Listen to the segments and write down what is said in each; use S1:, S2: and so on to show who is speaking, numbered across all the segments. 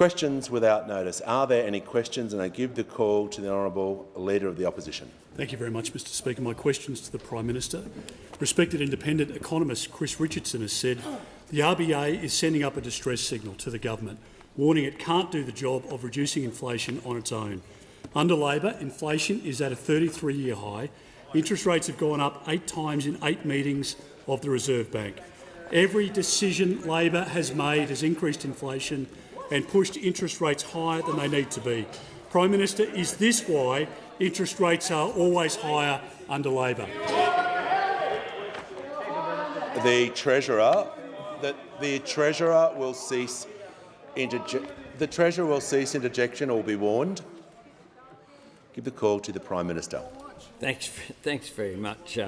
S1: Questions without notice. Are there any questions? And I give the call to the Honourable Leader of the Opposition.
S2: Thank you very much, Mr Speaker. My questions to the Prime Minister. Respected independent economist Chris Richardson has said the RBA is sending up a distress signal to the government, warning it can't do the job of reducing inflation on its own. Under Labor, inflation is at a 33-year high. Interest rates have gone up 8 times in 8 meetings of the Reserve Bank. Every decision Labor has made has increased inflation and pushed interest rates higher than they need to be. Prime Minister, is this why interest rates are always higher under Labor?
S1: The Treasurer will cease interjection or will be warned. Give the call to the Prime Minister.
S3: Thanks very much,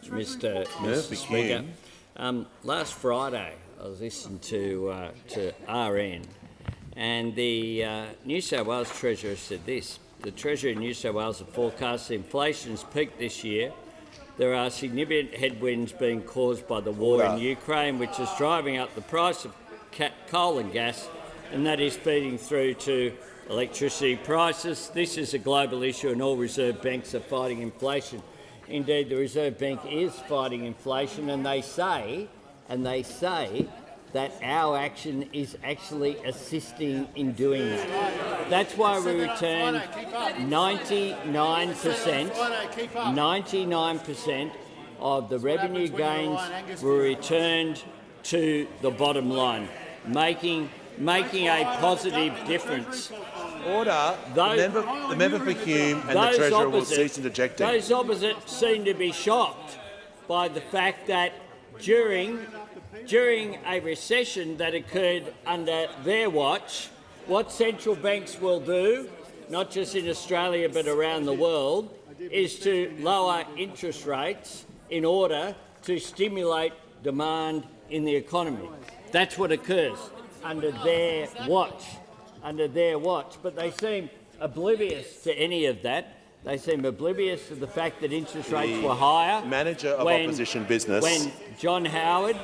S3: Mr Speaker. Last Friday, I was listening to RN, and the New South Wales Treasurer said this: the Treasurer in New South Wales forecasts inflation has peaked this year. There are significant headwinds being caused by the war in Ukraine, which is driving up the price of coal and gas, and that is feeding through to electricity prices. This is a global issue, and all reserve banks are fighting inflation. Indeed, the Reserve Bank is fighting inflation, and they say that our action is actually assisting in doing that. That's why we returned 99% of the revenue gains were returned to the bottom line, making a positive difference.
S1: Order. The member for Hume and the Treasurer will cease interjecting.
S3: Those opposite seem to be shocked by the fact that during a recession that occurred under their watch, what central banks will do, not just in Australia but around the world, is to lower interest rates in order to stimulate demand in the economy. That's what occurs under their watch. But they seem oblivious to any of that. They seem oblivious to the fact that interest rates were higher.
S1: Manager of Opposition Business.
S3: When John Howard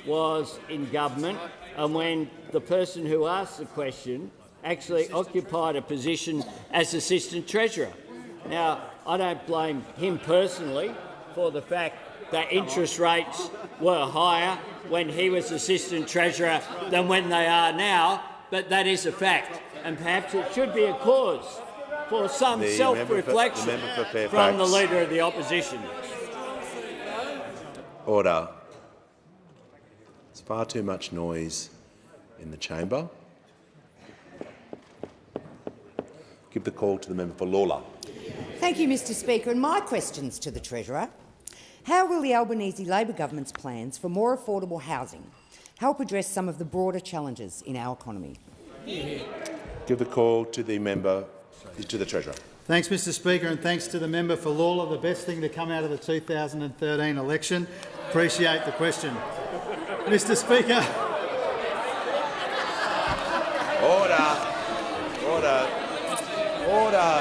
S3: was in government and when the person who asked the question actually occupied a position as Assistant Treasurer. Now, I don't blame him personally for the fact that interest rates were higher when he was Assistant Treasurer than when they are now, but that is a fact, and perhaps it should be a cause for some self-reflection from the Leader of the Opposition.
S1: Order. There's far too much noise in the chamber. Give the call to the member for Lalor.
S4: Thank you, Mr Speaker. And my questions to the Treasurer. How will the Albanese Labor government's plans for more affordable housing help address some of the broader challenges in our economy?
S1: Give the call to the member to the Treasurer.
S5: Thanks, Mr Speaker, and thanks to the member for Lalor. The best thing to come out of the 2013 election. Appreciate the question. Mr Speaker.
S1: Order.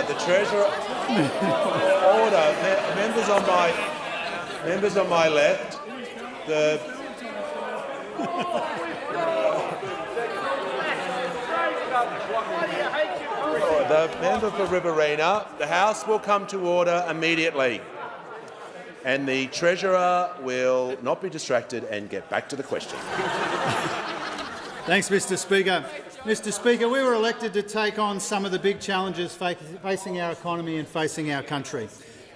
S1: The Treasurer. Order. Members on my left. The member for Riverina. The House will come to order immediately, and the Treasurer will not be distracted and get back to the question.
S5: Thanks, Mr Speaker. Mr Speaker, we were elected to take on some of the big challenges facing our economy and facing our country.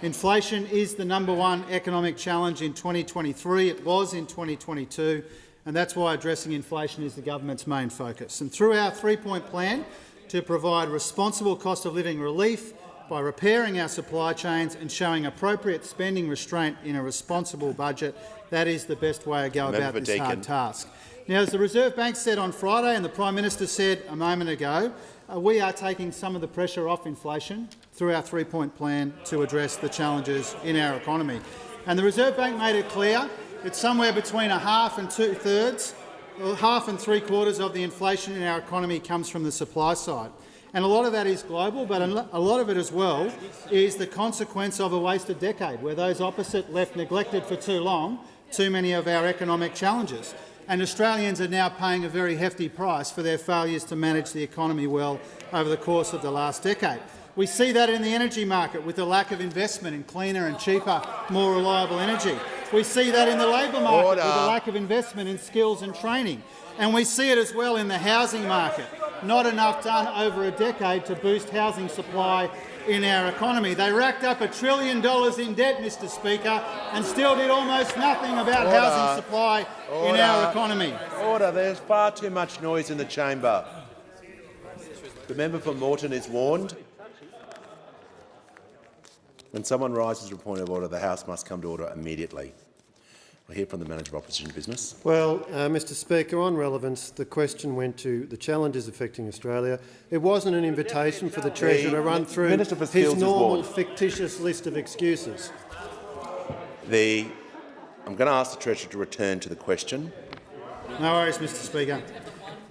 S5: Inflation is the #1 economic challenge in 2023. It was in 2022, and that's why addressing inflation is the government's main focus. And through our 3-point plan to provide responsible cost of living relief by repairing our supply chains and showing appropriate spending restraint in a responsible budget, that is the best way to go about this hard task. Now, as the Reserve Bank said on Friday and the Prime Minister said a moment ago, we are taking some of the pressure off inflation through our 3-point plan to address the challenges in our economy. And the Reserve Bank made it clear that somewhere between half and three-quarters of the inflation in our economy comes from the supply side. And a lot of that is global, but a lot of it as well is the consequence of a wasted decade, where those opposite left neglected for too long too many of our economic challenges. and Australians are now paying a very hefty price for their failures to manage the economy well over the course of the last decade. We see that in the energy market with the lack of investment in cleaner and cheaper, more reliable energy. We see that in the labour market with the lack of investment in skills and training. And we see it as well in the housing market. Not enough done over a decade to boost housing supply in our economy. They racked up $1 trillion in debt, Mr Speaker, and still did almost nothing about housing supply in our economy.
S1: Order. There's far too much noise in the chamber. The member for Moreton is warned. When someone rises to a point of order, the House must come to order immediately. We'll hear from the Manager of Opposition Business.
S6: Well, Mr Speaker, on relevance, the question went to the challenges affecting Australia. It wasn't an invitation for the Treasurer to run through his normal fictitious list of excuses.
S1: I'm going to ask the Treasurer to return to the question.
S5: No worries, Mr Speaker.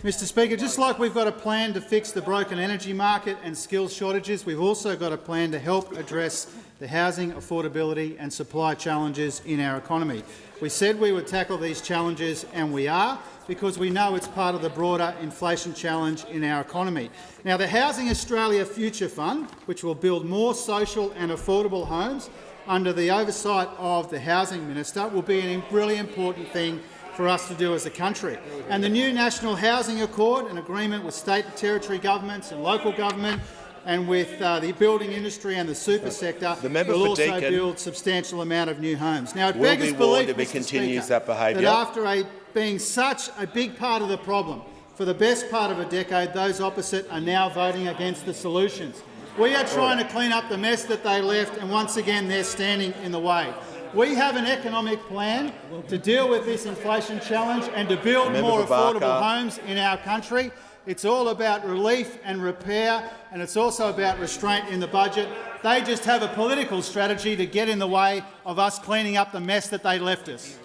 S5: Mr Speaker, just like we've got a plan to fix the broken energy market and skills shortages, we've also got a plan to help address the housing affordability and supply challenges in our economy. We said we would tackle these challenges, and we are, because we know it's part of the broader inflation challenge in our economy. Now, the Housing Australia Future Fund, which will build more social and affordable homes under the oversight of the Housing Minister, will be a really important thing for us to do as a country. And the new National Housing Accord, an agreement with state and territory governments and local government and with the building industry and the super sector, will also build a substantial amount of new homes. Now, it beggars belief, Mr. Speaker, that after being such a big part of the problem for the best part of a decade, those opposite are now voting against the solutions. We are trying to clean up the mess that they left, and once again they're standing in the way. We have an economic plan to deal with this inflation challenge and to build more affordable homes in our country. It's all about relief and repair, and it's also about restraint in the budget. They just have a political strategy to get in the way of us cleaning up the mess that they left us.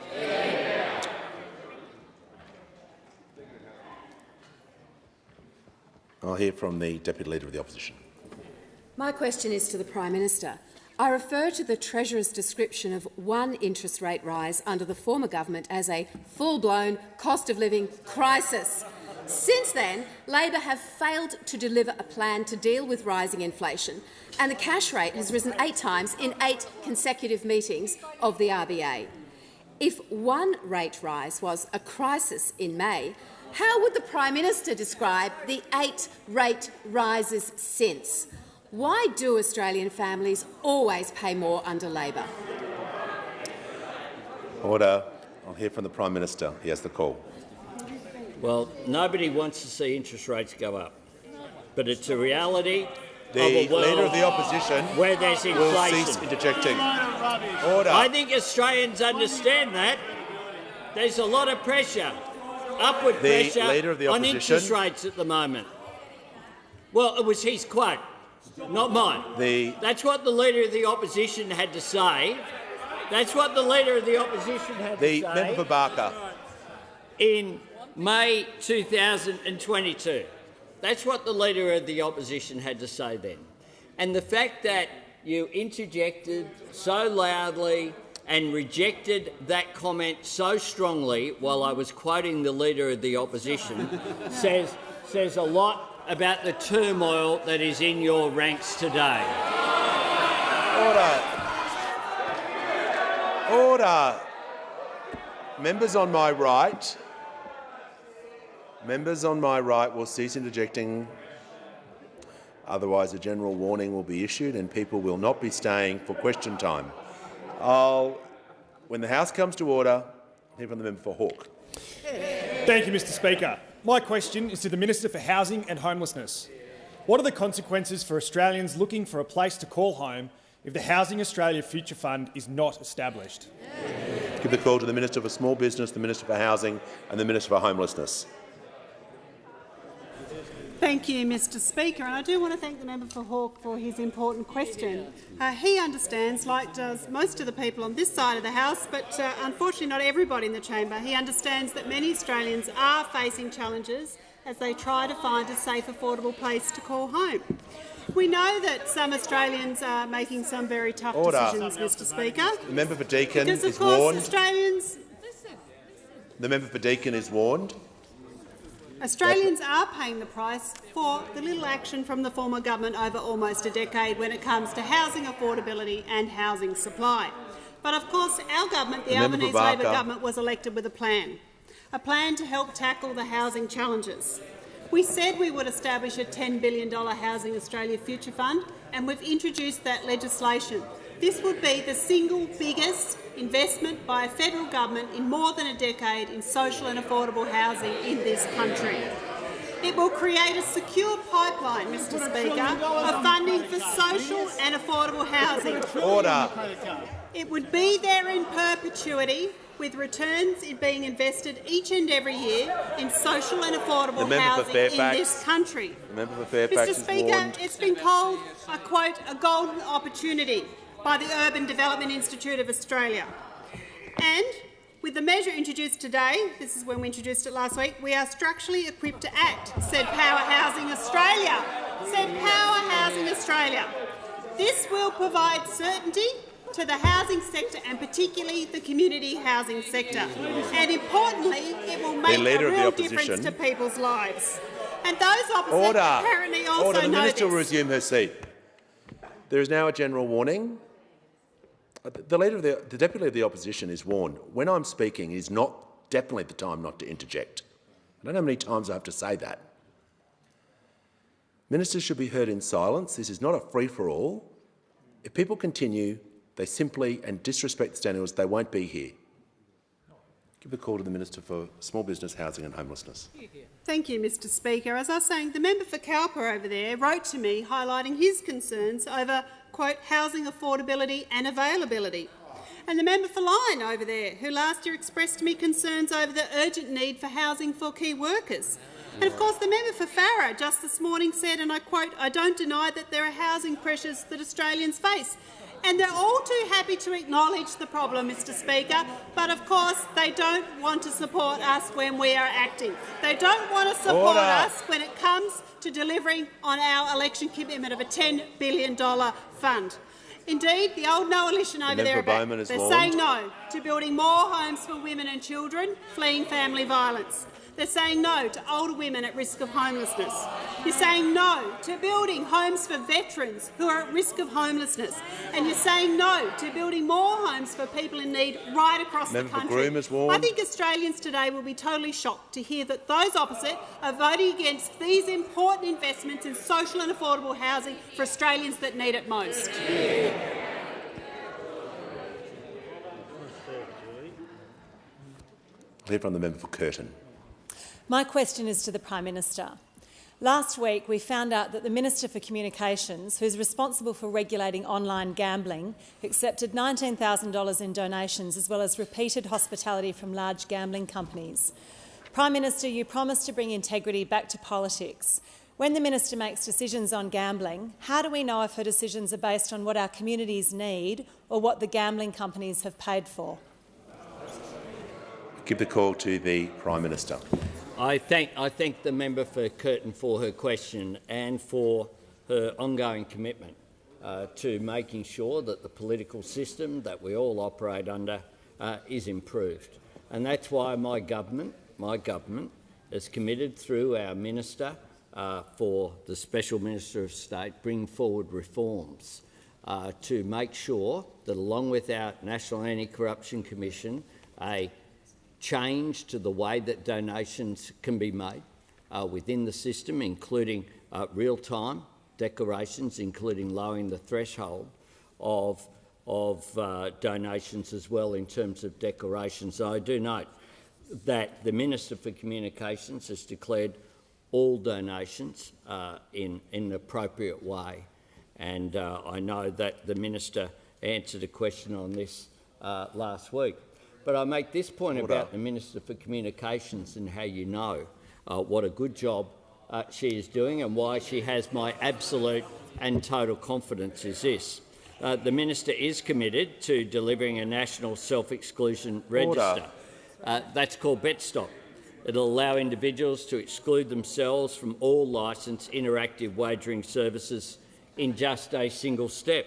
S1: I'll hear from the Deputy Leader of the Opposition.
S7: My question is to the Prime Minister. I refer to the Treasurer's description of one interest rate rise under the former government as a full-blown cost-of-living crisis. Since then, Labor have failed to deliver a plan to deal with rising inflation, and the cash rate has risen 8 times in 8 consecutive meetings of the RBA. If one rate rise was a crisis in May, how would the Prime Minister describe the 8 rate rises since? Why do Australian families always pay more under Labor?
S1: Order. I'll hear from the Prime Minister. He has the call.
S3: Well, nobody wants to see interest rates go up, but it's a reality
S1: The
S3: of a world
S1: Leader of the Opposition
S3: where there's inflation.
S1: will cease interjecting. Order.
S3: I think Australians understand that. There's a lot of pressure, upward pressure on interest rates at the moment. Well, it was his quote, not mine. That's what the Leader of the Opposition had to say. That's what the Leader of the Opposition had to say.
S1: The member for Barker.
S3: In May 2022. That's what the Leader of the Opposition had to say then. And the fact that you interjected so loudly and rejected that comment so strongly while I was quoting the Leader of the Opposition says a lot about the turmoil that is in your ranks today.
S1: Order. Order. Members on my right. Members on my right will cease interjecting. Otherwise, a general warning will be issued and people will not be staying for question time. When the House comes to order, hear from the member for Hawke.
S8: Thank you, Mr Speaker. My question is to the Minister for Housing and Homelessness. What are the consequences for Australians looking for a place to call home if the Housing Australia Future Fund is not established?
S1: Give the call to the Minister for Small Business, the Minister for Housing and the Minister for Homelessness.
S9: Thank you, Mr Speaker, and I do want to thank the member for Hawke for his important question. He understands, like does most of the people on this side of the House, but unfortunately not everybody in the chamber, he understands that many Australians are facing challenges as they try to find a safe, affordable place to call home. We know that some Australians are making some very tough decisions, Mr Speaker.
S1: The member for Deakin
S9: because, of
S1: is
S9: course,
S1: warned.
S9: Australians...
S1: The member for Deakin is warned.
S9: Australians are paying the price for the little action from the former government over almost a decade when it comes to housing affordability and housing supply. But of course, our government, the Albanese Labor government, was elected with a plan to help tackle the housing challenges. We said we would establish a $10 billion Housing Australia Future Fund, and we've introduced that legislation. This would be the single biggest investment by a federal government in more than a decade in social and affordable housing in this country. It will create a secure pipeline, Mr Speaker, of funding for social and affordable housing.
S1: Order.
S9: It would be there in perpetuity, with returns being invested each and every year in social and affordable housing in this country. Mr Speaker, it's been called, I quote, a golden opportunity by the Urban Development Institute of Australia. And with the measure introduced today, this is when we introduced it last week, we are structurally equipped to act, said Power Housing Australia. This will provide certainty to the housing sector and particularly the community housing sector. And importantly, it will make a real difference to people's lives. And those opposite apparently also
S1: The
S9: know
S1: minister will
S9: this.
S1: resume her seat. There is now a general warning. The Deputy of the Opposition is warned. When I'm speaking, it is not definitely the time not to interject. I don't know how many times I have to say that. Ministers should be heard in silence. This is not a free-for-all. If people continue, they simply and disrespect the standing orders, they won't be here. Give a call to the Minister for Small Business, Housing and Homelessness.
S9: Thank you, Mr Speaker. As I was saying, the member for Cowper over there wrote to me highlighting his concerns over, quote, housing affordability and availability. And the member for Lyne over there, who last year expressed to me concerns over the urgent need for housing for key workers. And of course, the member for Farrer just this morning said, and I quote, "I don't deny that there are housing pressures that Australians face." And they're all too happy to acknowledge the problem, Mr Speaker, but of course they don't want to support us when we are acting. They don't want to support us when it comes to delivering on our election commitment of a $10 billion fund. Indeed, the old coalition over there, they're saying no to building more homes for women and children fleeing family violence. They're saying no to older women at risk of homelessness. You're saying no to building homes for veterans who are at risk of homelessness. And you're saying no to building more homes for people in need right across the country. I think Australians today will be totally shocked to hear that those opposite are voting against these important investments in social and affordable housing for Australians that need it most.
S1: I'll hear from the member for Curtin.
S10: My question is to the Prime Minister. Last week we found out that the Minister for Communications, who is responsible for regulating online gambling, accepted $19,000 in donations as well as repeated hospitality from large gambling companies. Prime Minister, you promised to bring integrity back to politics. When the Minister makes decisions on gambling, how do we know if her decisions are based on what our communities need or what the gambling companies have paid for?
S1: Give the call to the Prime Minister.
S3: I thank the member for Curtin for her question and for her ongoing commitment to making sure that the political system that we all operate under is improved. And that's why my government is committed through our Minister for the Special Minister of State bring forward reforms to make sure that, along with our National Anti-Corruption Commission, a change to the way that donations can be made within the system, including real-time declarations, including lowering the threshold of donations as well in terms of declarations. I do note that the Minister for Communications has declared all donations in an appropriate way, and I know that the Minister answered a question on this last week. But I make this point about the Minister for Communications and how you know what a good job she is doing and why she has my absolute and total confidence is this. The Minister is committed to delivering a national self-exclusion register. That's called BetStop. It will allow individuals to exclude themselves from all licensed interactive wagering services in just a single step.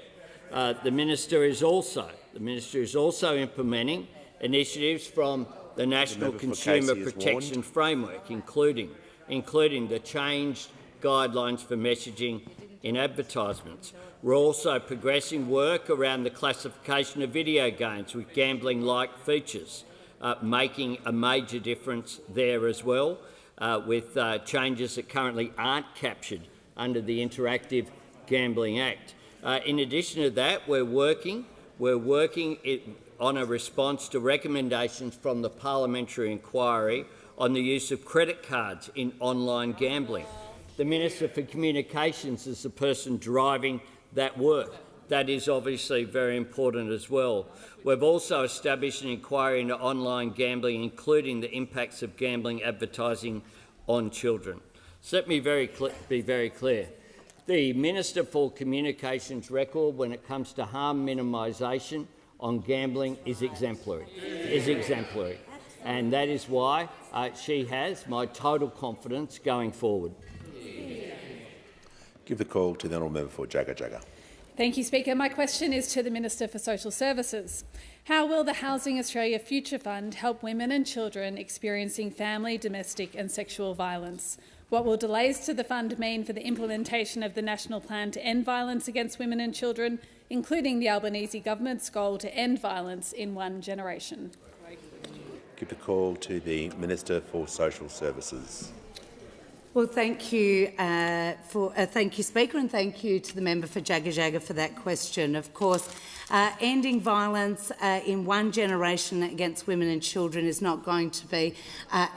S3: The Minister is also implementing initiatives from the National Consumer Protection Framework, including the changed guidelines for messaging in advertisements. We're also progressing work around the classification of video games with gambling-like features, making a major difference there as well, with changes that currently aren't captured under the Interactive Gambling Act. In addition to that, we're working on a response to recommendations from the parliamentary inquiry on the use of credit cards in online gambling. The Minister for Communications is the person driving that work. That is obviously very important as well. We've also established an inquiry into online gambling, including the impacts of gambling advertising on children. So let me be very clear. The Minister for Communications' record when it comes to harm minimisation on gambling is exemplary. And that is why she has my total confidence going forward.
S1: Give the call to the honourable member for Jagga Jagga.
S11: Thank you, Speaker. My question is to the Minister for Social Services. How will the Housing Australia Future Fund help women and children experiencing family, domestic and sexual violence? What will delays to the fund mean for the implementation of the National Plan to End Violence Against Women and Children, including the Albanese government's goal to end violence in one generation?
S1: Give the call to the Minister for Social Services.
S12: Well, thank you, Speaker, and thank you to the member for Jagga Jagga for that question. Of course, ending violence in one generation against women and children is not going to be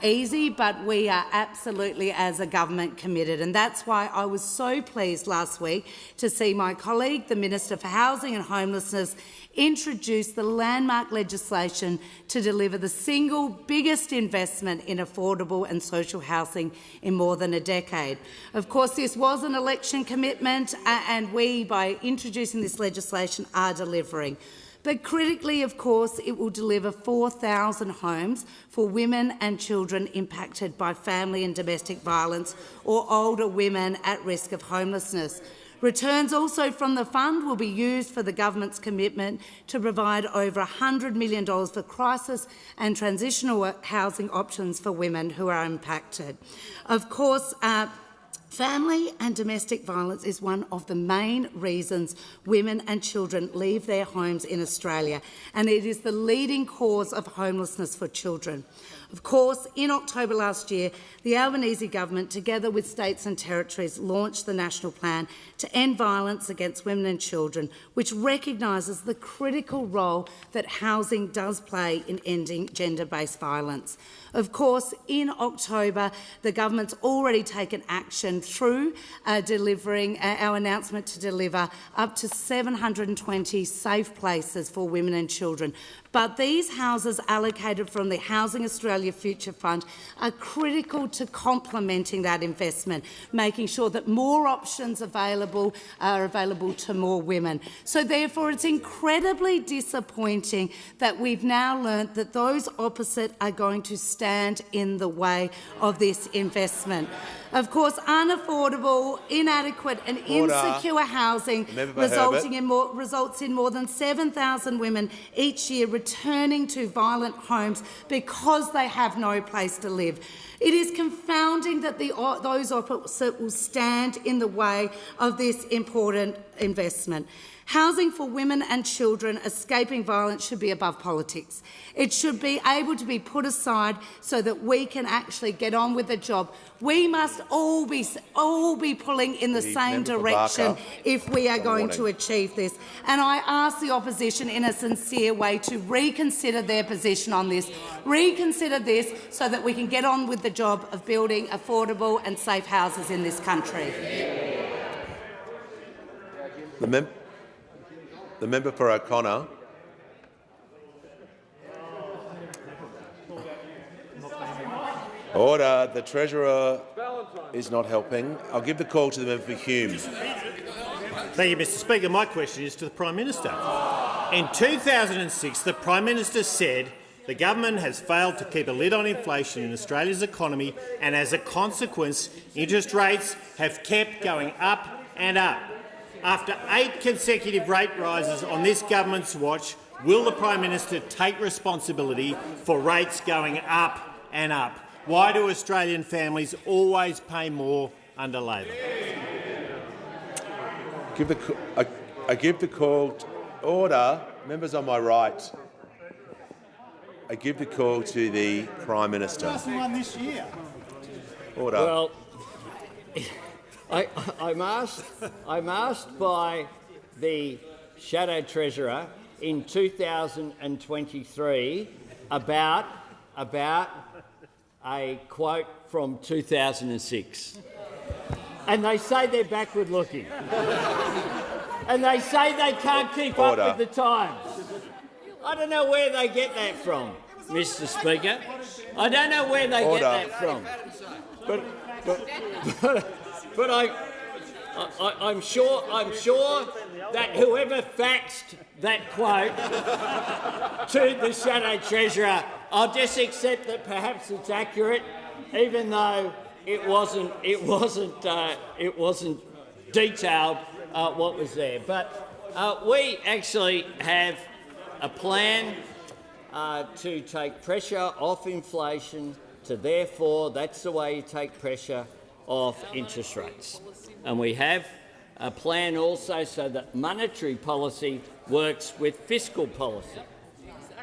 S12: easy, but we are absolutely, as a government, committed. And that's why I was so pleased last week to see my colleague, the Minister for Housing and Homelessness, introduce the landmark legislation to deliver the single biggest investment in affordable and social housing in more than a decade. Of course, this was an election commitment, and we, by introducing this legislation, are delivering. But critically, of course, it will deliver 4,000 homes for women and children impacted by family and domestic violence or older women at risk of homelessness. Returns also from the fund will be used for the government's commitment to provide over $100 million for crisis and transitional housing options for women who are impacted. Of course, family and domestic violence is one of the main reasons women and children leave their homes in Australia, and it is the leading cause of homelessness for children. Of course, in October last year, the Albanese government, together with states and territories, launched the National Plan to End Violence Against Women and Children, which recognises the critical role that housing does play in ending gender-based violence. Of course, in October, the government's already taken action through delivering our announcement to deliver up to 720 safe places for women and children. But these houses allocated from the Housing Australia Future Fund are critical to complementing that investment, making sure that more options are available to more women. So therefore, it's incredibly disappointing that we've now learnt that those opposite are going to stand in the way of this investment. Of course, unaffordable, inadequate and insecure housing results in more than 7,000 women each year returning to violent homes because they have no place to live. It is confounding that those opposite will stand in the way of this important investment. Housing for women and children escaping violence should be above politics. It should be able to be put aside so that we can actually get on with the job. We must all be pulling in the same direction if we are going to achieve this. And I ask the opposition in a sincere way to reconsider their position on this. Reconsider this so that we can get on with the job of building affordable and safe houses in this country.
S1: The member for O'Connor. Order. The Treasurer is not helping. I'll give the call to the member for Hume.
S13: Thank you, Mr Speaker. My question is to the Prime Minister. In 2006, the Prime Minister said the government has failed to keep a lid on inflation in Australia's economy, and as a consequence, interest rates have kept going up and up. After 8 consecutive rate rises on this government's watch, will the Prime Minister take responsibility for rates going up and up? Why do Australian families always pay more under Labor?
S1: I give the call to order. Members on my right. I give the call to the Prime Minister.
S5: One this year.
S1: Order.
S3: Well, I'm asked by the Shadow Treasurer in 2023 about a quote from 2006. And they say they're backward-looking. And they say they can't keep up with the times. I don't know where they get that from, Mr. Speaker. I don't know where they get that from. But I'm sure that whoever faxed that quote to the Shadow Treasurer, I'll just accept that perhaps it's accurate, even though it wasn't detailed what was there. But we actually have a plan to take pressure off inflation. To therefore, that's the way you take pressure off interest rates. And we have a plan also so that monetary policy works with fiscal policy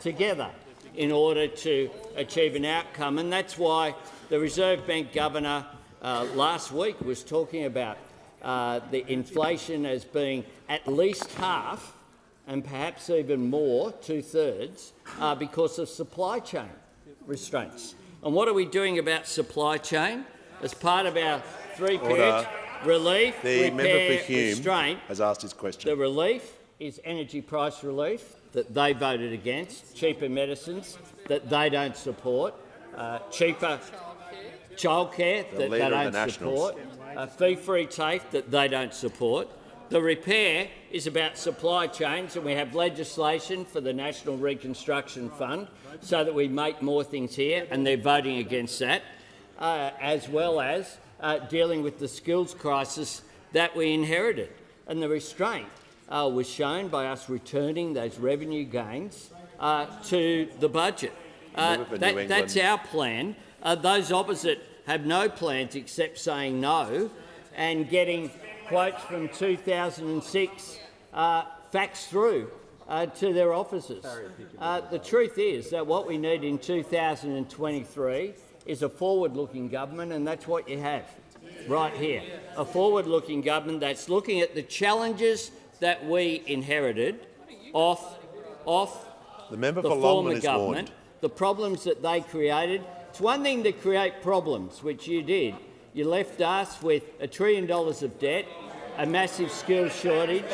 S3: together in order to achieve an outcome. And that's why the Reserve Bank Governor last week was talking about the inflation as being at least half and perhaps even more, 2/3, because of supply chain restraints. And what are we doing about supply chain? As part of our three-period relief, repair, restraint,
S1: has asked his question.
S3: The relief is energy price relief that they voted against, cheaper medicines that they don't support, cheaper childcare that they don't support, fee-free TAFE that they don't support. The repair is about supply chains, and we have legislation for the National Reconstruction Fund so that we make more things here, and they're voting against that, as well as dealing with the skills crisis that we inherited. And the restraint was shown by us returning those revenue gains to the budget. That's our plan. Those opposite have no plans except saying no and getting quotes from 2006 faxed through to their offices. The truth is that what we need in 2023 is a forward-looking government, and that's what you have right here. A forward-looking government that's looking at the challenges that we inherited off the former government, the problems that they created. It's one thing to create problems, which you did. You left us with $1 trillion of debt, a massive skills shortage,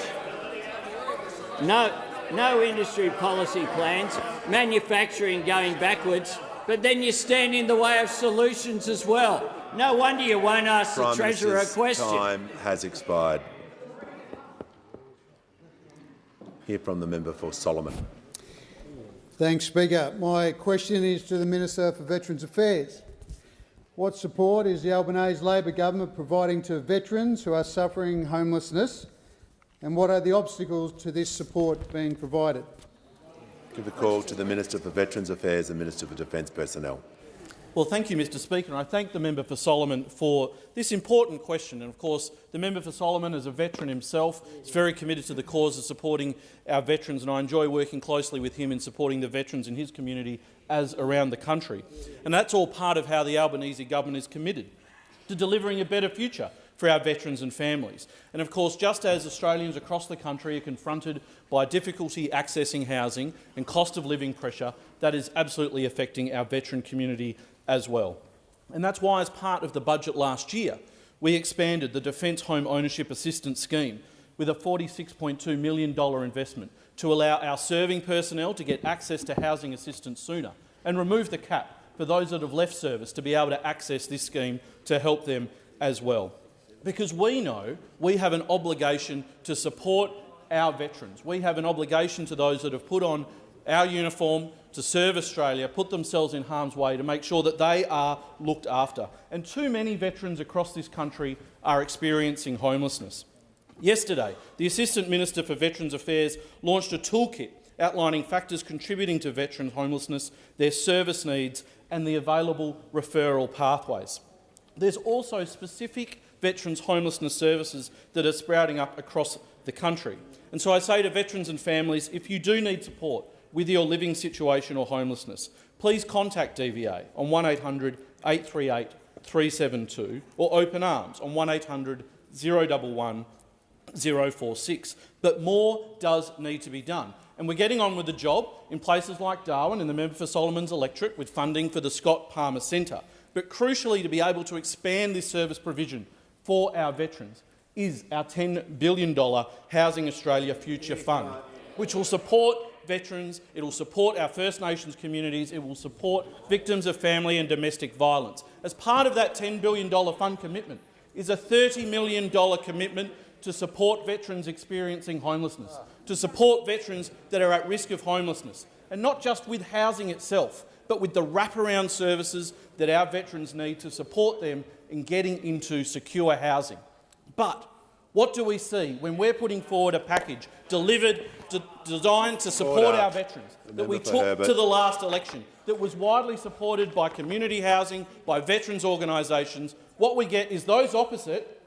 S3: no industry policy plans, manufacturing going backwards, but then you stand in the way of solutions as well. No wonder you won't ask the Treasurer a question.
S1: Time has expired. Hear from the member for Solomon.
S5: Thanks, Speaker. My question is to the Minister for Veterans Affairs. What support is the Albanese Labor government providing to veterans who are suffering homelessness, and what are the obstacles to this support being provided?
S1: Give the call to the Minister for Veterans Affairs and Minister for Defence Personnel.
S14: Well, thank you, Mr Speaker, and I thank the member for Solomon for this important question. And of course, the member for Solomon, as a veteran himself, is very committed to the cause of supporting our veterans, and I enjoy working closely with him in supporting the veterans in his community as around the country. And that's all part of how the Albanese government is committed to delivering a better future for our veterans and families. And of course, just as Australians across the country are confronted by difficulty accessing housing and cost of living pressure, that is absolutely affecting our veteran community as well. And that's why, as part of the budget last year, we expanded the Defence Home Ownership Assistance Scheme with a $46.2 million investment to allow our serving personnel to get access to housing assistance sooner and remove the cap for those that have left service to be able to access this scheme to help them as well. Because we know we have an obligation to support our veterans. We have an obligation to those that have put on our uniform to serve Australia, put themselves in harm's way, to make sure that they are looked after. And too many veterans across this country are experiencing homelessness. Yesterday, the Assistant Minister for Veterans Affairs launched a toolkit outlining factors contributing to veteran homelessness, their service needs and the available referral pathways. There's also specific veterans homelessness services that are sprouting up across the country. And so I say to veterans and families, if you do need support with your living situation or homelessness, please contact DVA on 1800 838 372 or Open Arms on 1800 011 046. But more does need to be done. And we're getting on with the job in places like Darwin and the member for Solomon's electorate with funding for the Scott Palmer Centre. But crucially, to be able to expand this service provision for our veterans is our $10 billion Housing Australia Future Fund, which will support veterans, it will support our First Nations communities, it will support victims of family and domestic violence. As part of that $10 billion fund commitment is a $30 million commitment to support veterans experiencing homelessness, to support veterans that are at risk of homelessness, and not just with housing itself, but with the wraparound services that our veterans need to support them in getting into secure housing. But what do we see when we're putting forward a package designed to support our veterans that we took to the last election, that was widely supported by community housing, by veterans organisations? What we get is those opposite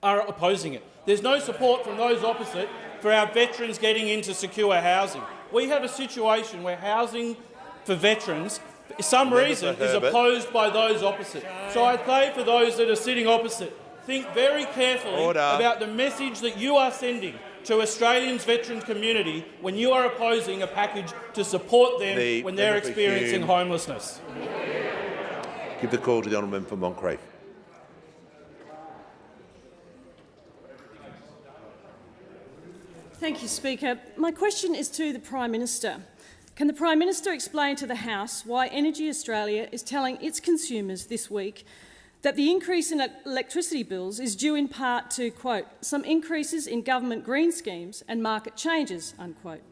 S14: are opposing it. There's no support from those opposite for our veterans getting into secure housing. We have a situation where housing for veterans, for some reason, is opposed by those opposite. So I say for those that are sitting opposite, think very carefully about the message that you are sending to Australians' veteran community when you are opposing a package to support them when they're experiencing homelessness.
S1: Give the call to the honourable member for Moncrieff.
S15: Thank you, Speaker. My question is to the Prime Minister. Can the Prime Minister explain to the House why Energy Australia is telling its consumers this week that the increase in electricity bills is due in part to, quote, some increases in government green schemes and market changes, unquote?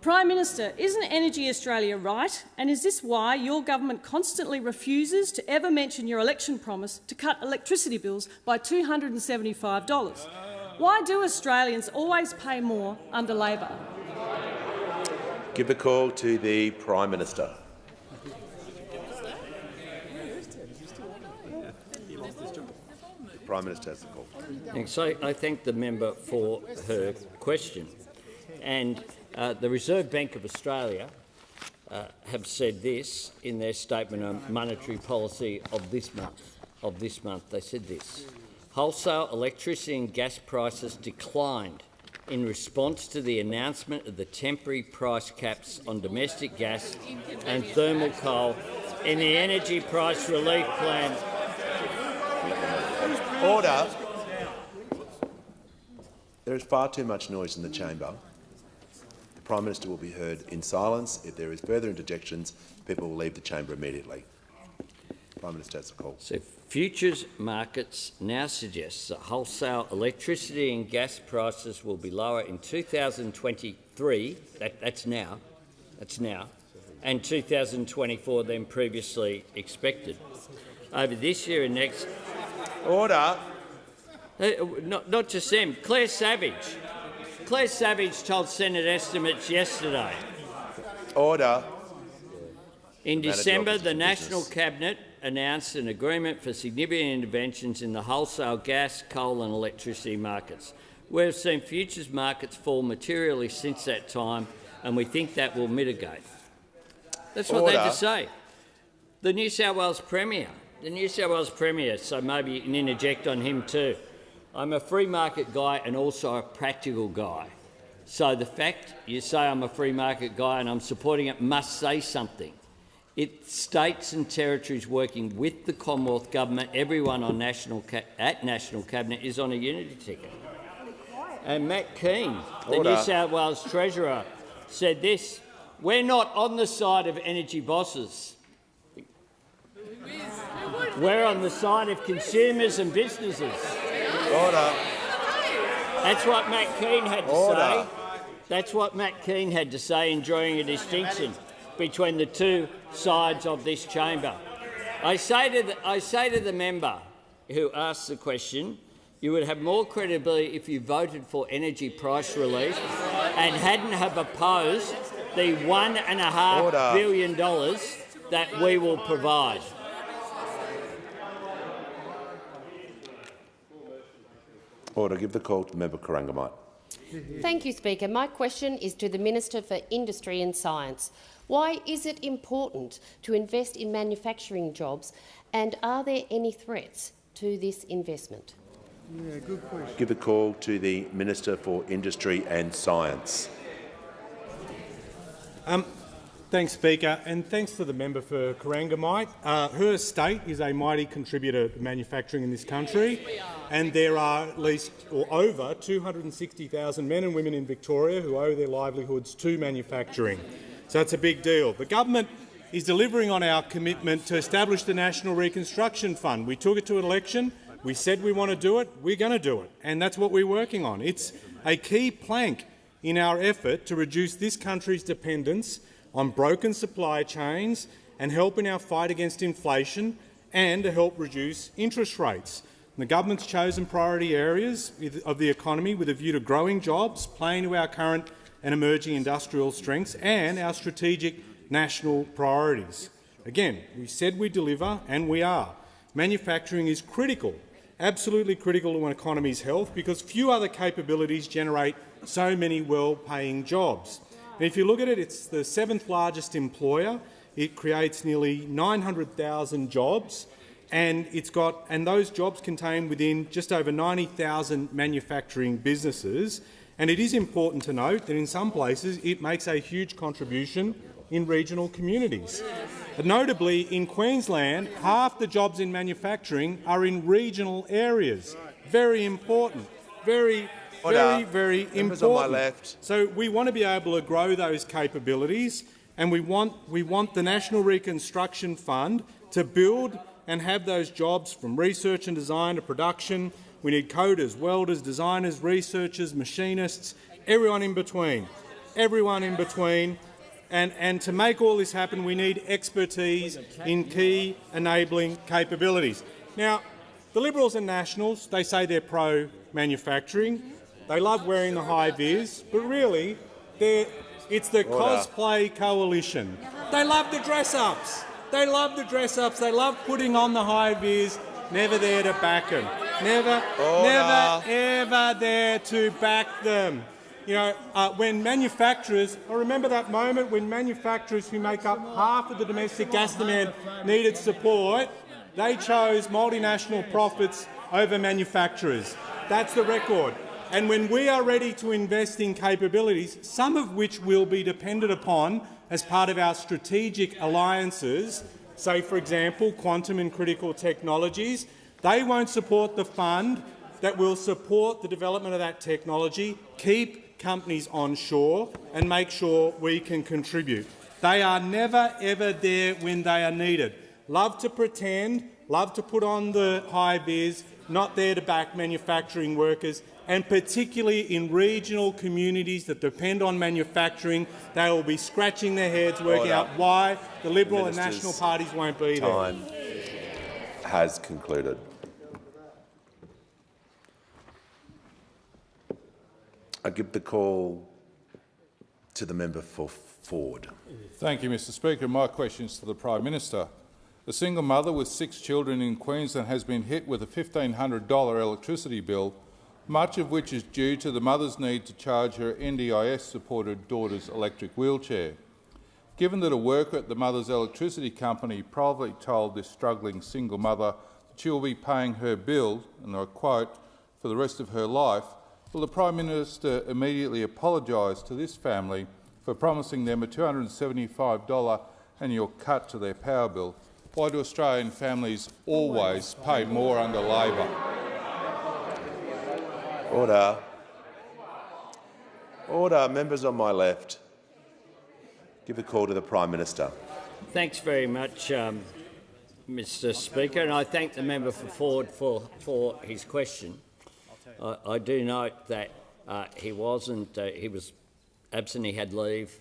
S15: Prime Minister, isn't Energy Australia right? And is this why your government constantly refuses to ever mention your election promise to cut electricity bills by $275? Why do Australians always pay more under Labor?
S1: Give the call to the Prime Minister. The Prime Minister has the call.
S3: Thanks. I thank the member for her question. And the Reserve Bank of Australia have said this in their statement on monetary policy of this month. They said this: wholesale electricity and gas prices declined in response to the announcement of the temporary price caps on domestic gas and thermal coal in the Energy Price Relief Plan.
S1: Order. There is far too much noise in the chamber. The Prime Minister will be heard in silence. If there is further interjections, people will leave the chamber immediately. Prime Minister has the call.
S3: So futures markets now suggest that wholesale electricity and gas prices will be lower in 2023, that's now, and 2024 than previously expected. Over this year and next—
S1: Order.
S3: Not just them. Claire Savage told Senate estimates yesterday.
S1: Order.
S3: In December, the National Cabinet announced an agreement for significant interventions in the wholesale gas, coal and electricity markets. We've seen futures markets fall materially since that time, and we think that will mitigate. That's what they had to say. The New South Wales Premier, so maybe you can interject on him too. I'm a free market guy and also a practical guy. So the fact you say I'm a free market guy and I'm supporting it must say something. It's states and territories working with the Commonwealth Government. Everyone on National Cabinet is on a unity ticket. And Matt Keane, the New South Wales Treasurer, said this: we're not on the side of energy bosses. We're on the side of consumers and businesses.
S1: Order.
S3: That's what Matt Keane had to say. That's what Matt Keane had to say in drawing a distinction between the two sides of this chamber. I say to the member who asked the question, you would have more credibility if you voted for energy price relief and hadn't have opposed the $1.5 billion that we will provide.
S1: Order. Give the call to the member Corangamite.
S16: Thank you, Speaker. My question is to the Minister for Industry and Science. Why is it important to invest in manufacturing jobs, and are there any threats to this investment?
S5: Yeah, good question.
S1: Give the call to the Minister for Industry and Science.
S17: Thanks, Speaker, and thanks to the member for Corangamite. Her state is a mighty contributor to manufacturing in this country, and there are at least or over 260,000 men and women in Victoria who owe their livelihoods to manufacturing. So it's a big deal. The government is delivering on our commitment to establish the National Reconstruction Fund. We took it to an election. We said we want to do it. We're going to do it, and that's what we're working on. It's a key plank in our effort to reduce this country's dependence on broken supply chains and help in our fight against inflation and to help reduce interest rates. And the government's chosen priority areas of the economy with a view to growing jobs, playing to our current and emerging industrial strengths and our strategic national priorities. Again, we said we'd deliver, and we are. Manufacturing is critical, absolutely critical to an economy's health, because few other capabilities generate so many well-paying jobs. And if you look at it, it's the 7th largest employer. It creates nearly 900,000 jobs, and those jobs contain within just over 90,000 manufacturing businesses. And it is important to note that in some places it makes a huge contribution in regional communities. And notably, in Queensland, half the jobs in manufacturing are in regional areas. Very important. Very important.
S1: On my left.
S17: So we want to be able to grow those capabilities, and we want the National Reconstruction Fund to build and have those jobs from research and design to production. We need coders, welders, designers, researchers, machinists, everyone in between. Everyone in between. And to make all this happen, we need expertise in key enabling capabilities. Now, the Liberals and Nationals, they say they're pro-manufacturing. They love wearing the high vis, but really, it's the cosplay coalition. They love the dress-ups. They love the dress-ups. They love putting on the high vis, never there to back them. Never, ever there to back them. You know, when manufacturers, I remember that moment when manufacturers who make up half of the domestic gas demand needed support, they chose multinational profits over manufacturers. That's the record. And when we are ready to invest in capabilities, some of which will be dependent upon as part of our strategic alliances, say, for example, quantum and critical technologies, they won't support the fund that will support the development of that technology, keep companies onshore and make sure we can contribute. They are never, ever there when they are needed. Love to pretend, love to put on the high vis, not there to back manufacturing workers, and particularly in regional communities that depend on manufacturing, they will be scratching their heads working out why the Liberal and National parties won't be there.
S1: Time has concluded. I give the call to the member for Ford.
S18: Thank you, Mr Speaker. My question is to the Prime Minister. A single mother with 6 children in Queensland has been hit with a $1,500 electricity bill, much of which is due to the mother's need to charge her NDIS-supported daughter's electric wheelchair. Given that a worker at the mother's electricity company privately told this struggling single mother that she will be paying her bill, and I quote, for the rest of her life, will the Prime Minister immediately apologise to this family for promising them a $275 annual cut to their power bill? Why do Australian families always pay more under Labor?
S1: Order. Order. Members on my left. Give a call to the Prime Minister.
S3: Thanks very much, Mr Speaker, and I thank the member for Ford for his question. I do note that he was absent, he had leave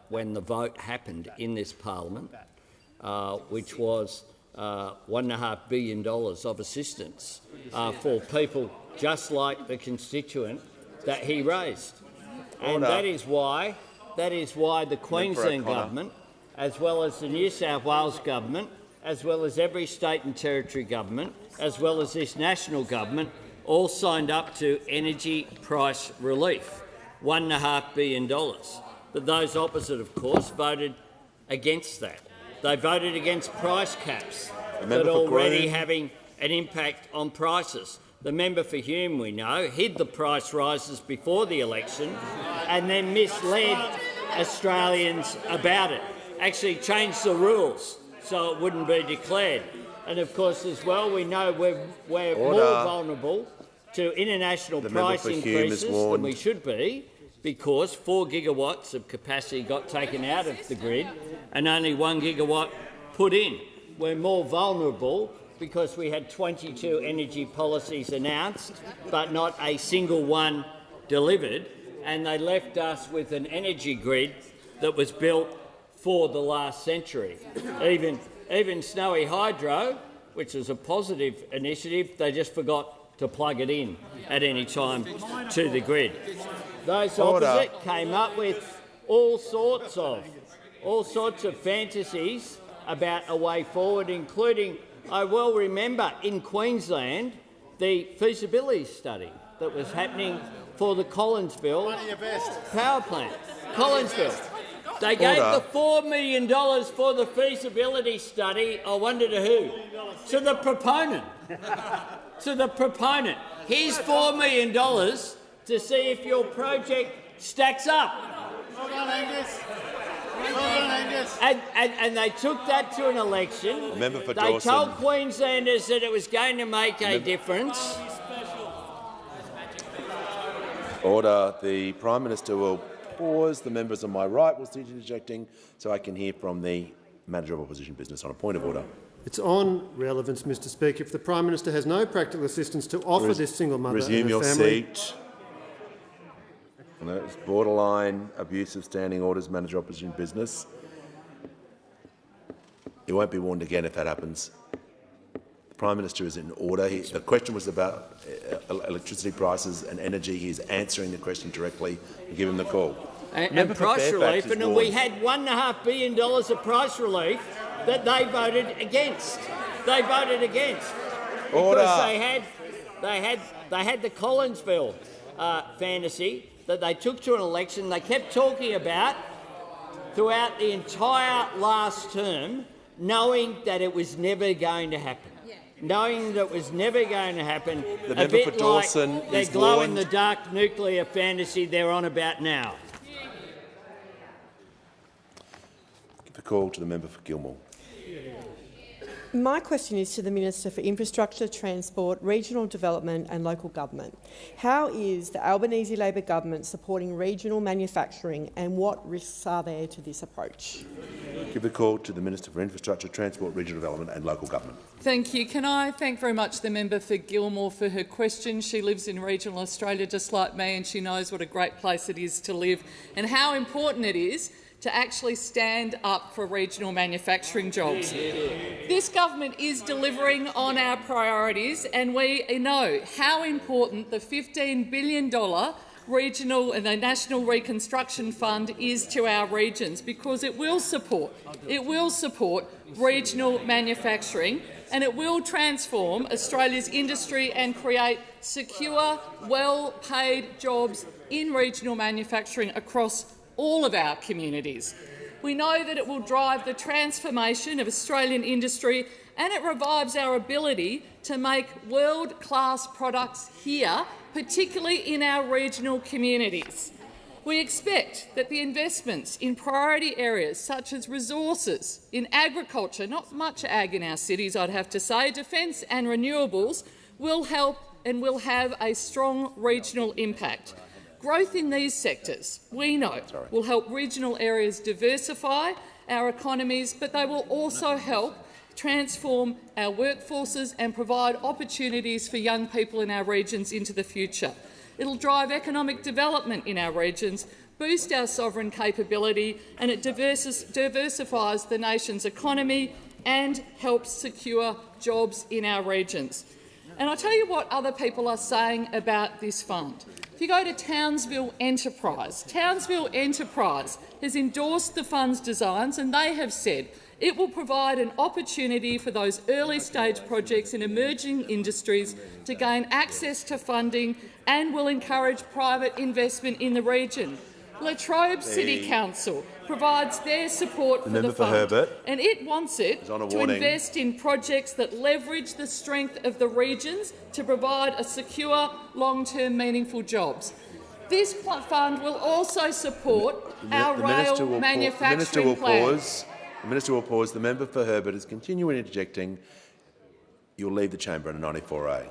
S3: when the vote happened in this parliament, which was $1.5 billion of assistance for people just like the constituent that he raised. And that is why That is why the Queensland government, as well as the New South Wales government, as well as every state and territory government, as well as this national government, all signed up to energy price relief, $1.5 billion. But those opposite, of course, voted against that. They voted against price caps that are already having an impact on prices. The member for Hume, we know, hid the price rises before the election and then misled Australians about it, actually changed the rules so it wouldn't be declared. And of course, as well, we know we're more vulnerable to international price increases than we should be, because 4 gigawatts of capacity got taken out of the grid and only 1 gigawatt put in. We're more vulnerable because we had 22 energy policies announced, but not a single one delivered, and they left us with an energy grid that was built for the last century. Even Snowy Hydro, which was a positive initiative, they just forgot to plug it in at any time to the grid. Those opposite came up with all sorts of fantasies about a way forward, including, I well remember, in Queensland, the feasibility study that was happening for the Collinsville power plant. Collinsville. They gave the $4 million for the feasibility study, I wonder to who? To the proponent. To the proponent. Here's $4 million to see if your project stacks up.
S5: Well done, Angus. Well done, Angus.
S3: And they took that to an election.
S1: Member for
S3: they
S1: Dawson.
S3: told Queenslanders that it was going to make a difference.
S1: Order. The Prime Minister will pause. The members on my right will cease interjecting so I can hear from the Manager of Opposition Business on a point of order.
S6: It's on relevance, Mr Speaker. If the Prime Minister has no practical assistance to offer this single mother
S1: resume
S6: and her
S1: your
S6: family...
S1: seat. No, it's borderline abuse of standing orders, Manager of Opposition Business. You won't be warned again if that happens. The Prime Minister is in order. The question was about electricity prices and energy. He is answering the question directly. Give him the call.
S3: And price relief, and we had $1.5 billion of price relief that they voted against. They voted against because they had the Collinsville fantasy that they took to an election. They kept talking about throughout the entire last term, knowing that it was never going to happen. Knowing that it was never going to happen, a bit like their glow-in-the-dark nuclear fantasy they're on about now.
S1: Give the call to the member for Gilmore.
S19: My question is to the Minister for Infrastructure, Transport, Regional Development and Local Government. How is the Albanese Labor government supporting regional manufacturing, and what risks are there to this approach?
S1: Give the call to the Minister for Infrastructure, Transport, Regional Development and Local Government.
S20: Thank you. Can I thank very much the member for Gilmore for her question. She lives in regional Australia just like me, and she knows what a great place it is to live and how important it is to actually stand up for regional manufacturing jobs. This government is delivering on our priorities, and we know how important the $15 billion regional and the National Reconstruction Fund is to our regions, because it will support regional manufacturing, and it will transform Australia's industry and create secure, well-paid jobs in regional manufacturing across all of our communities. We know that it will drive the transformation of Australian industry, and it revives our ability to make world-class products here, particularly in our regional communities. We expect that the investments in priority areas such as resources, in agriculture, not much ag in our cities, I'd have to say, defence and renewables, will help and will have a strong regional impact. Growth in these sectors, we know, will help regional areas diversify our economies, but they will also help transform our workforces and provide opportunities for young people in our regions into the future. It will drive economic development in our regions, boost our sovereign capability, and it diversifies the nation's economy and helps secure jobs in our regions. And I'll tell you what other people are saying about this fund. If you go to Townsville Enterprise has endorsed the fund's designs, and they have said it will provide an opportunity for those early-stage projects in emerging industries to gain access to funding and will encourage private investment in the region. Latrobe City Council provides their support for the fund, and it wants it to invest in projects that leverage the strength of the regions to provide a secure, long-term, meaningful jobs. This fund will also support our rail manufacturing plan.
S1: The Minister will pause. The member for Herbert is continuing interjecting. You'll leave the chamber under 94A.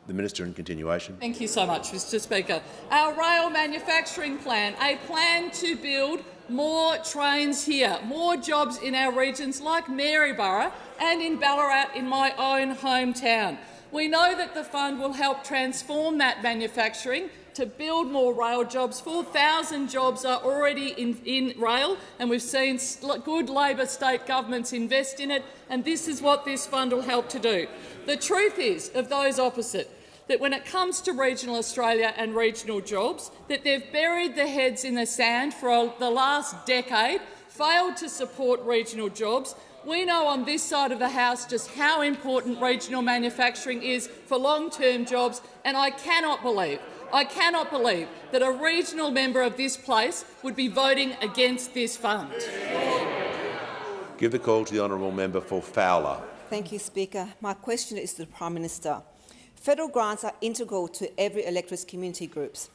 S1: The Minister in continuation.
S20: Thank you so much, Mr Speaker. Our rail manufacturing plan, a plan to build more trains here, more jobs in our regions like Maryborough and in Ballarat in my own hometown. We know that the fund will help transform that manufacturing to build more rail jobs. 4,000 jobs are already in rail, and we've seen good Labor state governments invest in it, and this is what this fund will help to do. The truth is, of those opposite, that when it comes to regional Australia and regional jobs, that they've buried their heads in the sand for the last decade, failed to support regional jobs. We know on this side of the House just how important regional manufacturing is for long-term jobs, and I cannot believe that a regional member of this place would be voting against this fund.
S1: Give the call to the honourable member for Fowler.
S21: Thank you, Speaker. My question is to the Prime Minister. Federal grants are integral to every electorate's community groups.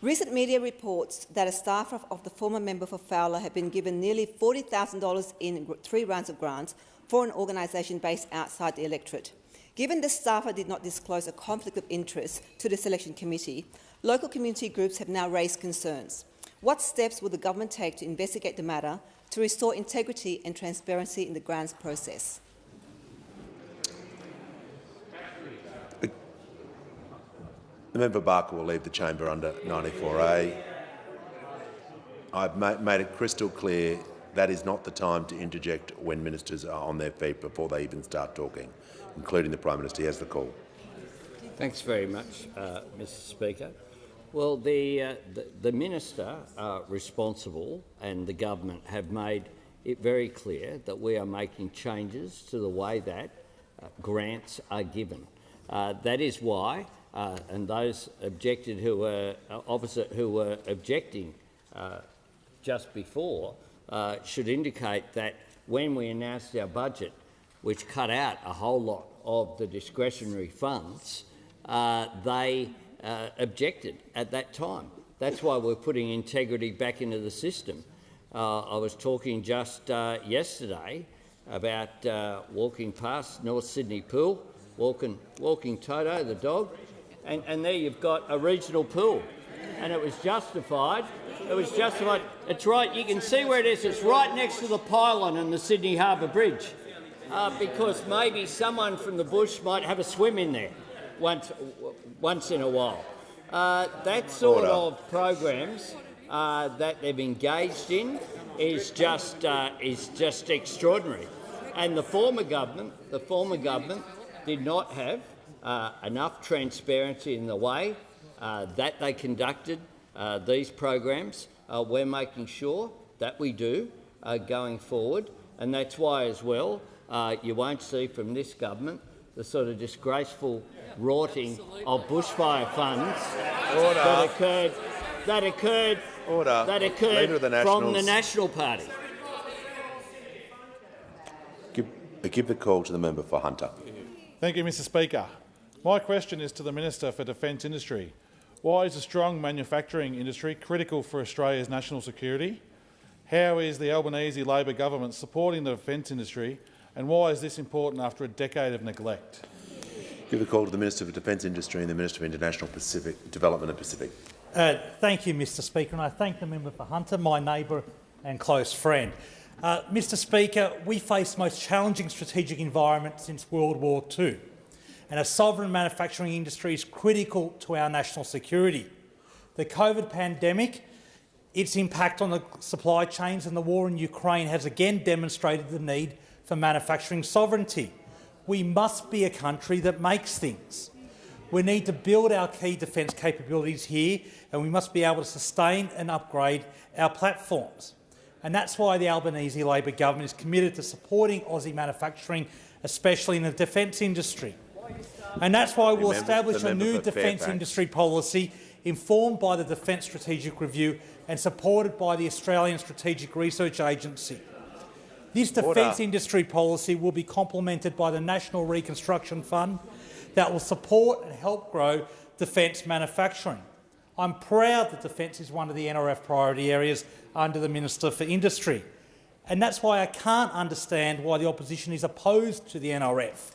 S21: Recent media reports that a staffer of the former member for Fowler had been given nearly $40,000 in 3 rounds of grants for an organisation based outside the electorate. Given the staffer did not disclose a conflict of interest to the selection committee, local community groups have now raised concerns. What steps will the government take to investigate the matter to restore integrity and transparency in the grants process?
S1: The member Barker will leave the chamber under 94A. I've made it crystal clear that is not the time to interject when ministers are on their feet before they even start talking, including the Prime Minister. He has the call.
S3: Thanks very much, Mr Speaker. Well, the Minister responsible and the government have made it very clear that we are making changes to the way that grants are given. That is why, and those objected who were opposite who were objecting just before should indicate that when we announced our budget, which cut out a whole lot of the discretionary funds, they objected at that time. That's why we're putting integrity back into the system. I was talking just yesterday about walking past North Sydney Pool, walking Toto, the dog, and there you've got a regional pool. And it was justified. It's right, you can see where it is. It's right next to the pylon and the Sydney Harbour Bridge, because maybe someone from the bush might have a swim in there once in a while. That sort of programs that they've engaged in is just extraordinary. And the former government did not have enough transparency in the way that they conducted these programs. We're making sure that we do going forward, and that's why as well you won't see from this government the sort of disgraceful rorting of bushfire funds that occurred from the National Party.
S1: Give the call to the member for Hunter.
S17: Thank you, Mr Speaker. My question is to the Minister for Defence Industry. Why is a strong manufacturing industry critical for Australia's national security? How is the Albanese Labor government supporting the defence industry, and why is this important after a decade of neglect?
S1: Give the call to the Minister for Defence Industry and the Minister for International Development and Pacific.
S22: Thank you, Mr Speaker, and I thank the member for Hunter, my neighbour and close friend. Mr Speaker, we face the most challenging strategic environment since World War II, and a sovereign manufacturing industry is critical to our national security. The COVID pandemic, its impact on the supply chains and the war in Ukraine has again demonstrated the need for manufacturing sovereignty. We must be a country that makes things. We need to build our key defence capabilities here, and we must be able to sustain and upgrade our platforms. And that's why the Albanese Labor government is committed to supporting Aussie manufacturing, especially in the defence industry. And that's why we'll establish a new defence industry policy informed by the Defence Strategic Review and supported by the Australian Strategic Research Agency. This defence industry policy will be complemented by the National Reconstruction Fund that will support and help grow defence manufacturing. I'm proud that defence is one of the NRF priority areas under the Minister for Industry, and that's why I can't understand why the opposition is opposed to the NRF.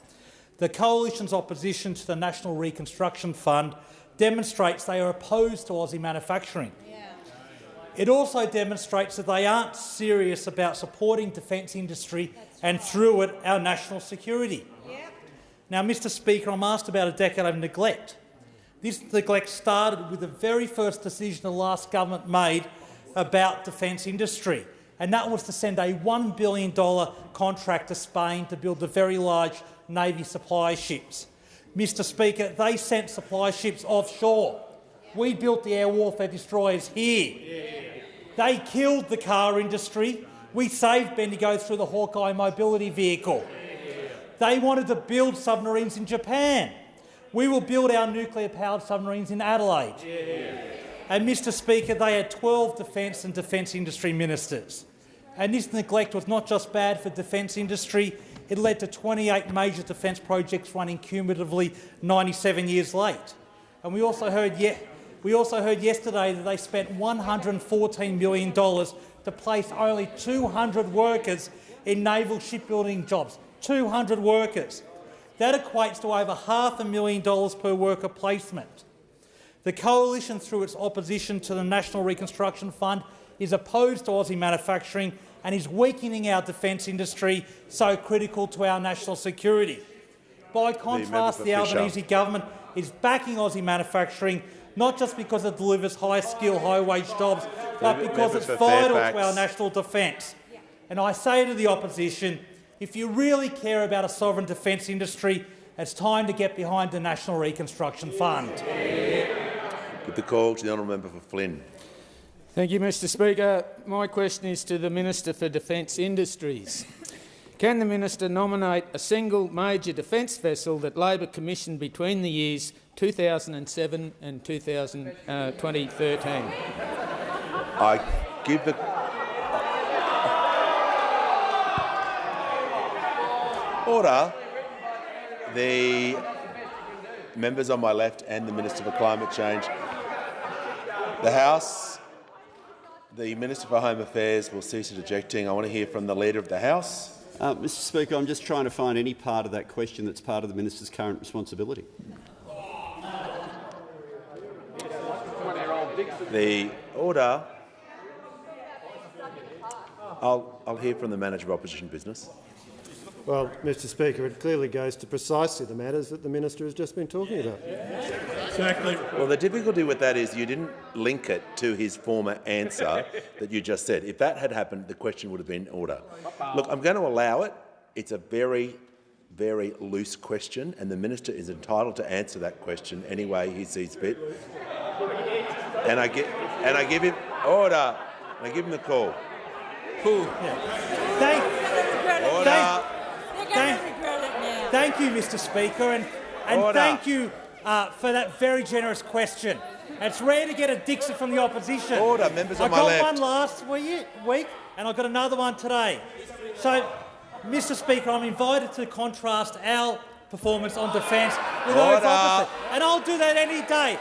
S22: The Coalition's opposition to the National Reconstruction Fund demonstrates they are opposed to Aussie manufacturing. It also demonstrates that they aren't serious about supporting defence industry and, through it, our national security. Now, Mr Speaker, I'm asked about a decade of neglect. This neglect started with the very first decision the last government made about defence industry, and that was to send a $1 billion contract to Spain to build the very large Navy supply ships. Mr Speaker, they sent supply ships offshore. We built the air warfare destroyers here. They killed the car industry. We saved Bendigo through the Hawkeye mobility vehicle. They wanted to build submarines in Japan. We will build our nuclear-powered submarines in Adelaide. And, Mr Speaker, they had 12 defence and defence industry ministers. And this neglect was not just bad for defence industry, it led to 28 major defence projects running cumulatively 97 years late. And we also heard yesterday that they spent $114 million to place only 200 workers in naval shipbuilding jobs. 200 workers. That equates to over $500,000 per worker placement. The Coalition, through its opposition to the National Reconstruction Fund, is opposed to Aussie manufacturing and is weakening our defence industry, so critical to our national security. By contrast, the Albanese government is backing Aussie manufacturing, not just because it delivers high-skill, high-wage jobs, but because it's vital to our national defence. And I say to the opposition, if you really care about a sovereign defence industry, it's time to get behind the National Reconstruction Fund.
S1: Give the call to the honourable member for Flynn.
S2: Thank you, Mr Speaker. My question is to the Minister for Defence Industries. Can the minister nominate a single major defence vessel that Labor commissioned between the years 2007 and 2013?
S1: I give the... Order. The members on my left and the Minister for Climate Change. The House, the Minister for Home Affairs will cease interjecting. I want to hear from the Leader of the House.
S4: Mr Speaker, I'm just trying to find any part of that question that's part of the minister's current responsibility.
S1: The order. I'll hear from the Manager of Opposition Business.
S6: Well, Mr Speaker, it clearly goes to precisely the matters that the minister has just been talking about.
S1: Exactly. Well, the difficulty with that is you didn't link it to his former answer that you just said. If that had happened, the question would have been order. Look, I'm going to allow it. It's a very, very loose question, and the minister is entitled to answer that question any way he sees fit. And I give him order. And I give him the call.
S22: Thank you, Mr Speaker, and thank you for that very generous question. It's rare to get a Dixon from the opposition.
S1: Order, members on my left.
S22: I got one last week, and I got another one today. So, Mr Speaker, I'm invited to contrast our performance on defence with those opposite, and I'll do that any day.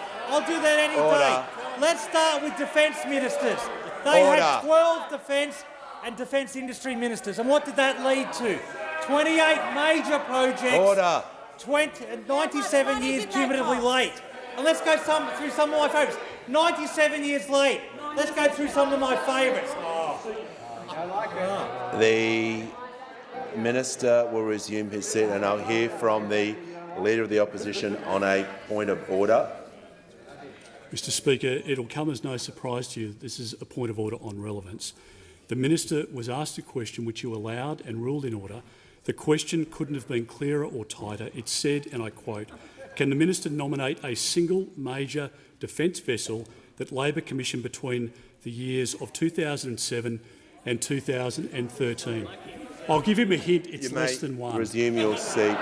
S22: Let's start with defence ministers. They had 12 defence and defence industry ministers, and what did that lead to? 28 major projects, 97 years cumulatively late. And let's go through some of my favourites. 97 years late. Let's go through some of my favourites.
S1: The minister will resume his seat, and I'll hear from the Leader of the Opposition on a point of order.
S23: Mr Speaker, it'll come as no surprise to you that this is a point of order on relevance. The minister was asked a question which you allowed and ruled in order. The question couldn't have been clearer or tighter. It said, and I quote, Can the minister nominate a single major defence vessel that Labor commissioned between the years of 2007 and 2013? I'll give him a hint, it's less than one.
S1: Resume your seat.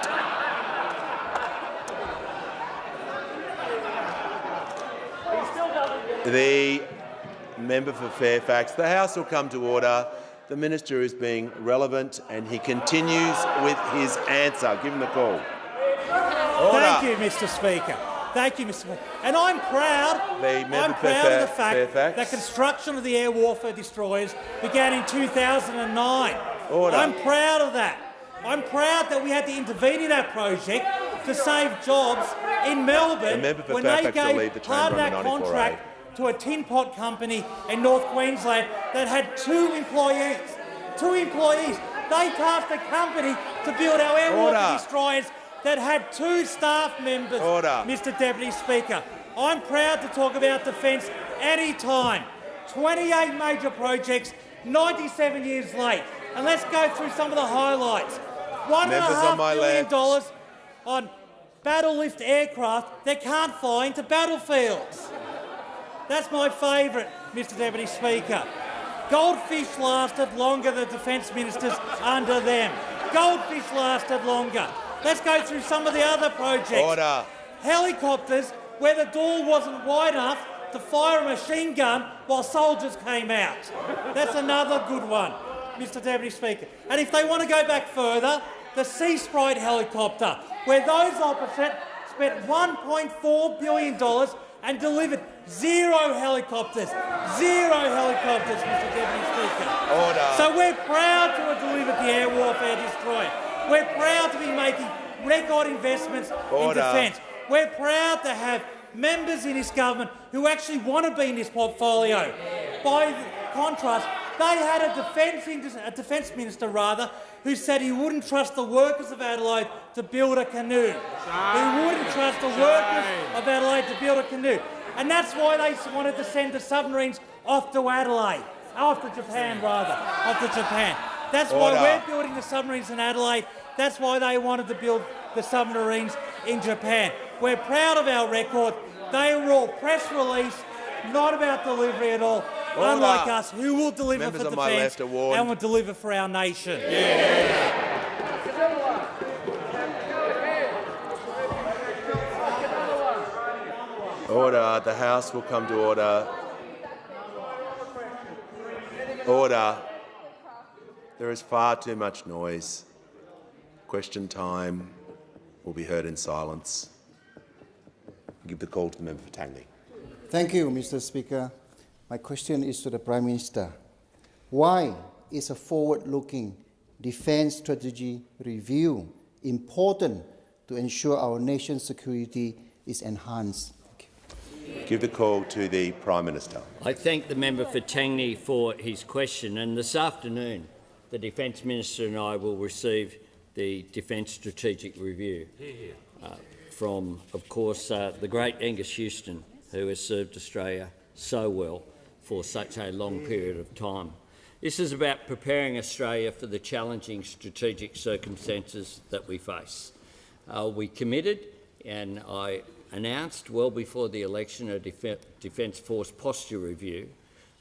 S1: The member for Fairfax. The House will come to order. The minister is being relevant and he continues with his answer. Give him the call. Order.
S22: Thank you, Mr Speaker. Thank you, Mr Speaker. And I'm proud, of the fact that construction of the air warfare destroyers began in 2009.
S1: Order.
S22: I'm proud of that. I'm proud that we had to intervene in that project to save jobs in Melbourne when they gave part of that contract to a tin pot company in North Queensland that had 2 employees. 2 employees. They tasked a company to build our air warfare destroyers that had 2 staff members. Mr Deputy Speaker, I'm proud to talk about defence any time. 28 major projects, 97 years late. And let's go through some of the highlights. $1.5 billion on battle lift aircraft that can't fly into battlefields. That's my favourite, Mr Deputy Speaker. Goldfish lasted longer than defence ministers under them. Goldfish lasted longer. Let's go through some of the other projects.
S1: Order.
S22: Helicopters where the door wasn't wide enough to fire a machine gun while soldiers came out. That's another good one, Mr Deputy Speaker. And if they want to go back further, the Sea Sprite helicopter, where those opposite spent $1.4 billion and delivered 0 helicopters. 0 helicopters, Mr Deputy Speaker.
S1: Order.
S22: So we're proud to have delivered the air warfare destroyer. We're proud to be making record investments in defence. We're proud to have members in this government who actually want to be in this portfolio. By contrast, they had a defence minister who said he wouldn't trust the workers of Adelaide to build a canoe. He wouldn't trust the workers of Adelaide to build a canoe. And that's why they wanted to send the submarines off to Adelaide. Off to Japan. That's why we're building the submarines in Adelaide. That's why they wanted to build the submarines in Japan. We're proud of our record. They were all press release, not about delivery at all. Unlike us, who will deliver
S1: Members
S22: for defence and will deliver for our nation.
S1: Order. The House will come to order. Order. There is far too much noise. Question time will be heard in silence. I'll give the call to the member for Tangley.
S7: Thank you, Mr Speaker. My question is to the Prime Minister. Why is a forward-looking defence strategy review important to ensure our nation's security is enhanced?
S1: Give the call to the Prime Minister.
S3: I thank the member for Tangney for his question, and this afternoon the Defence Minister and I will receive the Defence Strategic Review from, of course, the great Angus Houston, who has served Australia so well for such a long period of time. This is about preparing Australia for the challenging strategic circumstances that we face. We committed, and I announced well before the election, a Defence Force posture review,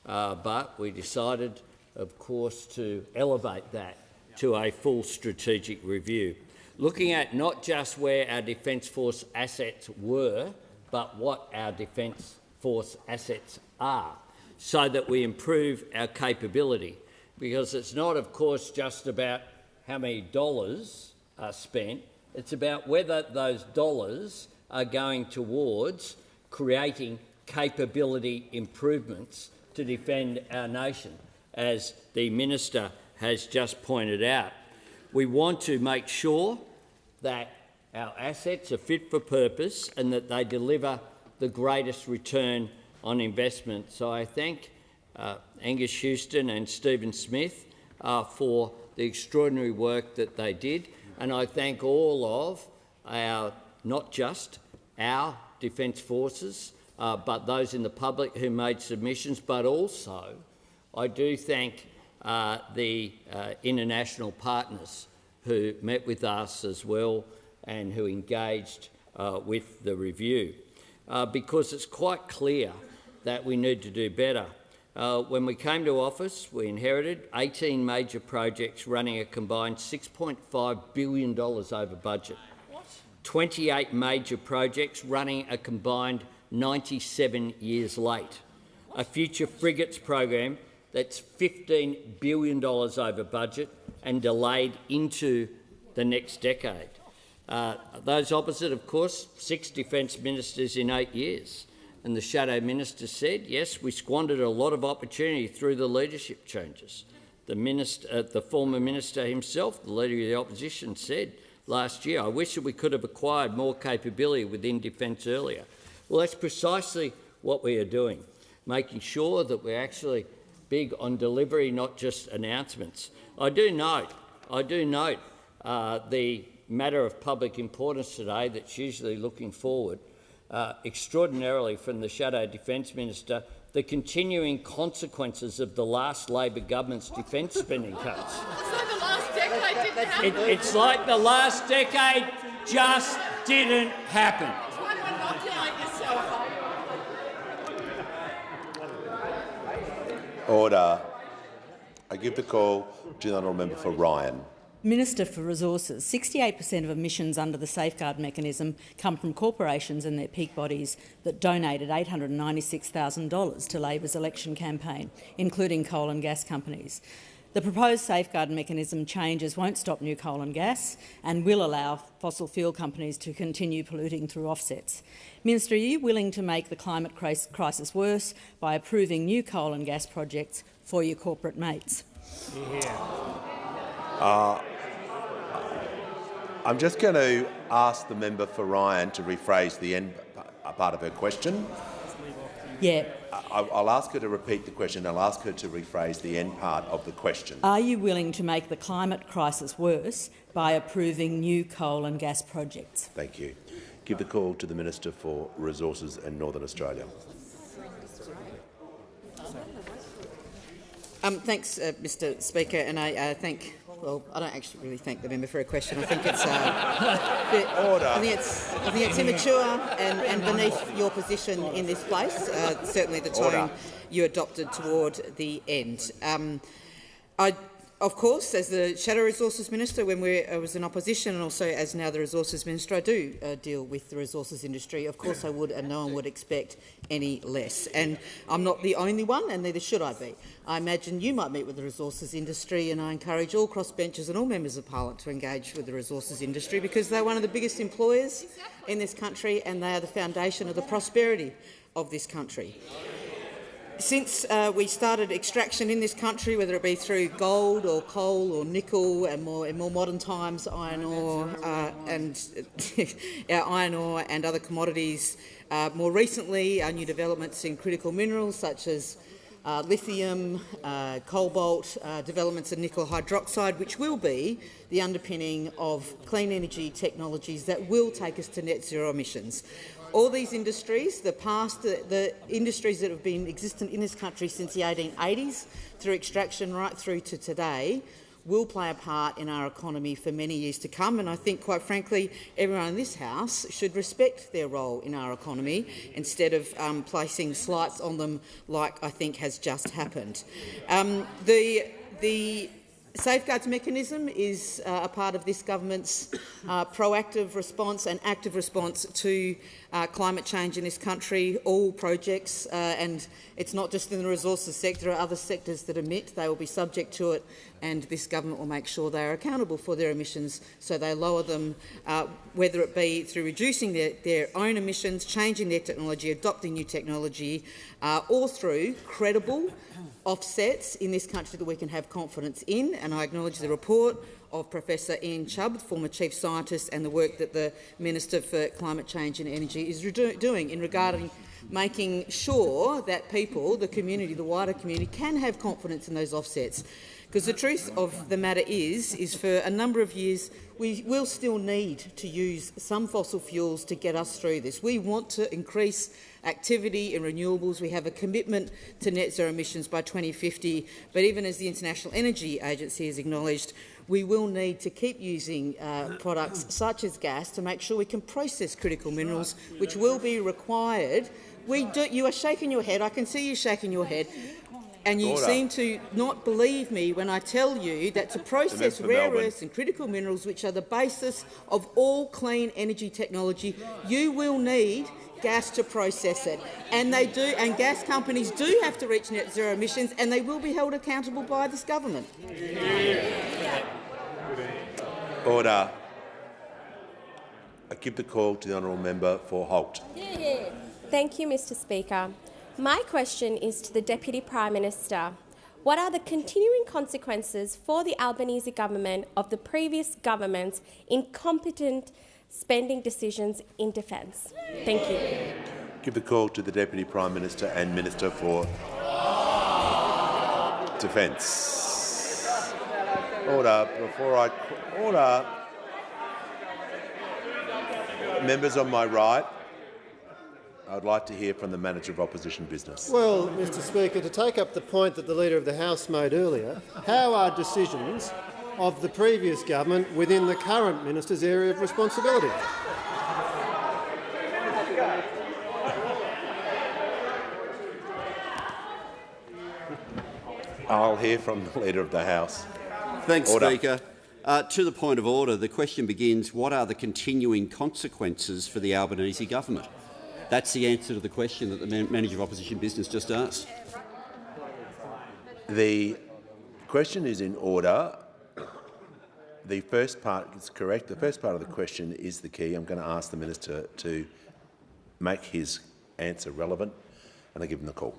S3: but we decided, of course, to elevate that to a full strategic review, looking at not just where our Defence Force assets were, but what our Defence Force assets are, so that we improve our capability. Because it's not, of course, just about how many dollars are spent, it's about whether those dollars are going towards creating capability improvements to defend our nation. As the Minister has just pointed out, we want to make sure that our assets are fit for purpose and that they deliver the greatest return on investment. So I thank Angus Houston and Stephen Smith for the extraordinary work that they did, and I thank all of our, not just our Defence Forces, but those in the public who made submissions, but also I do thank the international partners who met with us as well and who engaged with the review, because it's quite clear that we need to do better. When we came to office, we inherited 18 major projects running a combined $6.5 billion over budget, 28 major projects running a combined 97 years late, a future frigates program that's $15 billion over budget and delayed into the next decade. Those opposite, of course, 6 defence ministers in 8 years. And the Shadow Minister said, yes, we squandered a lot of opportunity through the leadership changes. The former minister himself, the Leader of the Opposition, said last year, I wish that we could have acquired more capability within defence earlier. Well, that's precisely what we are doing, making sure that we're actually big on delivery, not just announcements. I do note the matter of public importance today that's usually looking forward extraordinarily from the Shadow Defence Minister, the continuing consequences of the last Labor government's defence spending cuts. It's like the last decade just didn't happen.
S1: Order. I give the call to the honourable member for Ryan.
S8: Minister for Resources, 68% of emissions under the Safeguard Mechanism come from corporations and their peak bodies that donated $896,000 to Labor's election campaign, including coal and gas companies. The proposed Safeguard Mechanism changes won't stop new coal and gas and will allow fossil fuel companies to continue polluting through offsets. Minister, are you willing to make the climate crisis worse by approving new coal and gas projects for your corporate mates?
S1: I'm just going to ask the member for Ryan to rephrase the end part of her question.
S8: Yeah.
S1: I'll ask her to repeat the question. I'll ask her to rephrase the end part of the question.
S8: Are you willing to make the climate crisis worse by approving new coal and gas projects?
S1: Thank you. Give the call to the Minister for Resources and Northern Australia.
S9: Thanks, Mr Speaker, and I thank. Well, I don't actually really thank the member for a question. I think it's
S1: Order.
S9: I think it's immature and beneath your position in this place. Certainly, the tone
S1: Order.
S9: you adopted toward the end. Of course, as the Shadow Resources Minister, when I was in opposition, and also as now the Resources Minister, I do deal with the resources industry. Of course I would, and no one would expect any less. And I'm not the only one, and neither should I be. I imagine you might meet with the resources industry, and I encourage all crossbenchers and all members of Parliament to engage with the resources industry, because they're one of the biggest employers in this country, and they are the foundation of the prosperity of this country. Since we started extraction in this country, whether it be through gold or coal or nickel, and in more modern times iron ore and other commodities, more recently new developments in critical minerals such as lithium, cobalt, developments in nickel hydroxide, which will be the underpinning of clean energy technologies that will take us to net zero emissions. All these industries, the industries that have been existent in this country since the 1880s, through extraction right through to today, will play a part in our economy for many years to come. And I think, quite frankly, everyone in this House should respect their role in our economy instead of placing slights on them like I think has just happened. The Safeguards Mechanism is a part of this government's proactive response and active response to climate change in this country. All projects, and it's not just in the resources sector, there are other sectors that emit. They will be subject to it, and this government will make sure they are accountable for their emissions, so they lower them, whether it be through reducing their own emissions, changing their technology, adopting new technology, or through credible offsets in this country that we can have confidence in. And I acknowledge the report of Professor Ian Chubb, former Chief Scientist, and the work that the Minister for Climate Change and Energy is doing in regarding making sure that people, the community, the wider community, can have confidence in those offsets. Because the truth of the matter is for a number of years we will still need to use some fossil fuels to get us through this. We want to increase activity in renewables. We have a commitment to net zero emissions by 2050, but even as the International Energy Agency has acknowledged, we will need to keep using products such as gas to make sure we can process critical minerals, which will be required. You are shaking your head. I can see you shaking your head. And you seem to not believe me when I tell you that to process rare earths and critical minerals, which are the basis of all clean energy technology, you will need gas to process it. And they do, and gas companies do have to reach net zero emissions, and they will be held accountable by this government.
S1: Order. I give the call to the honourable member for Holt.
S10: Thank you, Mr Speaker. My question is to the Deputy Prime Minister. What are the continuing consequences for the Albanese government of the previous government's incompetent spending decisions in defence? Thank you.
S1: Give the call to the Deputy Prime Minister and Minister for Defence. Order. Order. Members on my right, I would like to hear from the Manager of Opposition Business.
S6: Well, Mr Speaker, to take up the point that the Leader of the House made earlier, how are decisions of the previous government within the current minister's area of responsibility?
S1: I'll hear from the Leader of the House.
S4: Thanks,
S1: Order.
S4: Speaker. To the point of order, the question begins, what are the continuing consequences for the Albanese government? That's the answer to the question that the Manager of Opposition Business just asked.
S1: The question is in order. The first part is correct. The first part of the question is the key. I'm going to ask the Minister to make his answer relevant, and I give him the call.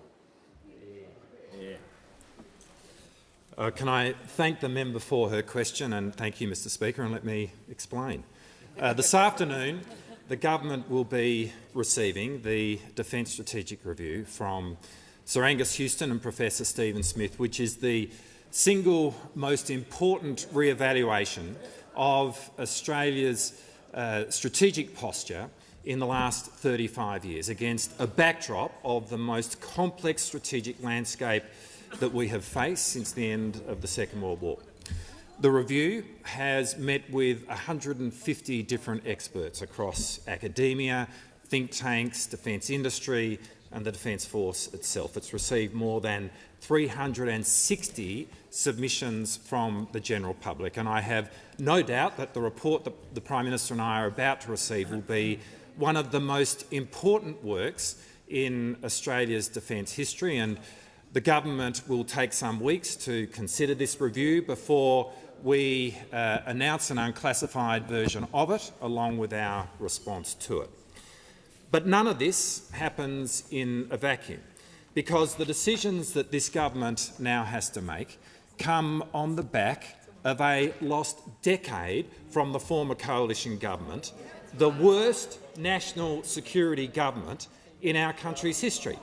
S11: Can I thank the member for her question, and thank you, Mr Speaker, and let me explain. This afternoon, the government will be receiving the Defence Strategic Review from Sir Angus Houston and Professor Stephen Smith, which is the single most important re-evaluation of Australia's strategic posture in the last 35 years against a backdrop of the most complex strategic landscape that we have faced since the end of the Second World War. The review has met with 150 different experts across academia, think tanks, defence industry and the Defence Force itself. It's received more than 360 submissions from the general public, and I have no doubt that the report that the Prime Minister and I are about to receive will be one of the most important works in Australia's defence history, and the government will take some weeks to consider this review before we announce an unclassified version of it, along with our response to it. But none of this happens in a vacuum, because the decisions that this government now has to make come on the back of a lost decade from the former coalition government, the worst national security government in our country's history.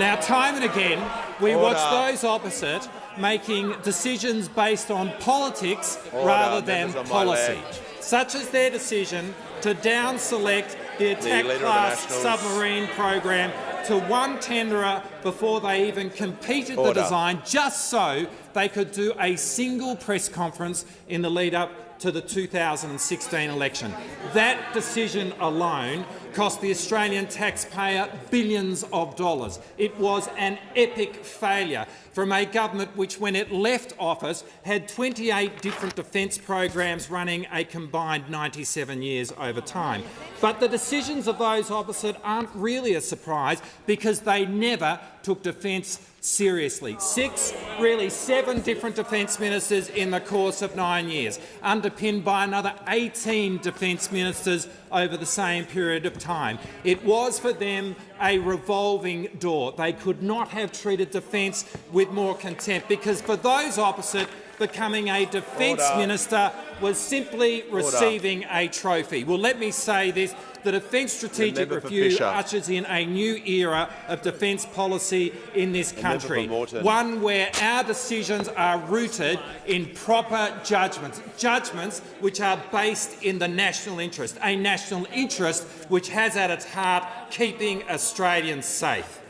S11: Now, time and again, we watch those opposite making decisions based on politics rather than policy, such as their decision to down-select the attack-class submarine program to one tenderer before they even competed the design, just so they could do a single press conference in the lead-up to the 2016 election. That decision alone cost the Australian taxpayer billions of dollars. It was an epic failure from a government which, when it left office, had 28 different defence programs running a combined 97 years over time. But the decisions of those opposite aren't really a surprise, because they never took defence seriously. 6, really 7 different defence ministers in the course of 9 years, underpinned by another 18 defence ministers over the same period of time. It was for them a revolving door. They could not have treated defence with more contempt, because for those opposite, becoming a defence minister was simply receiving a trophy. Well, let me say this. the Defence Strategic Review ushers in a new era of defence policy in this country, one where our decisions are rooted in proper judgments, judgments which are based in the national interest, a national interest which has at its heart keeping Australians safe.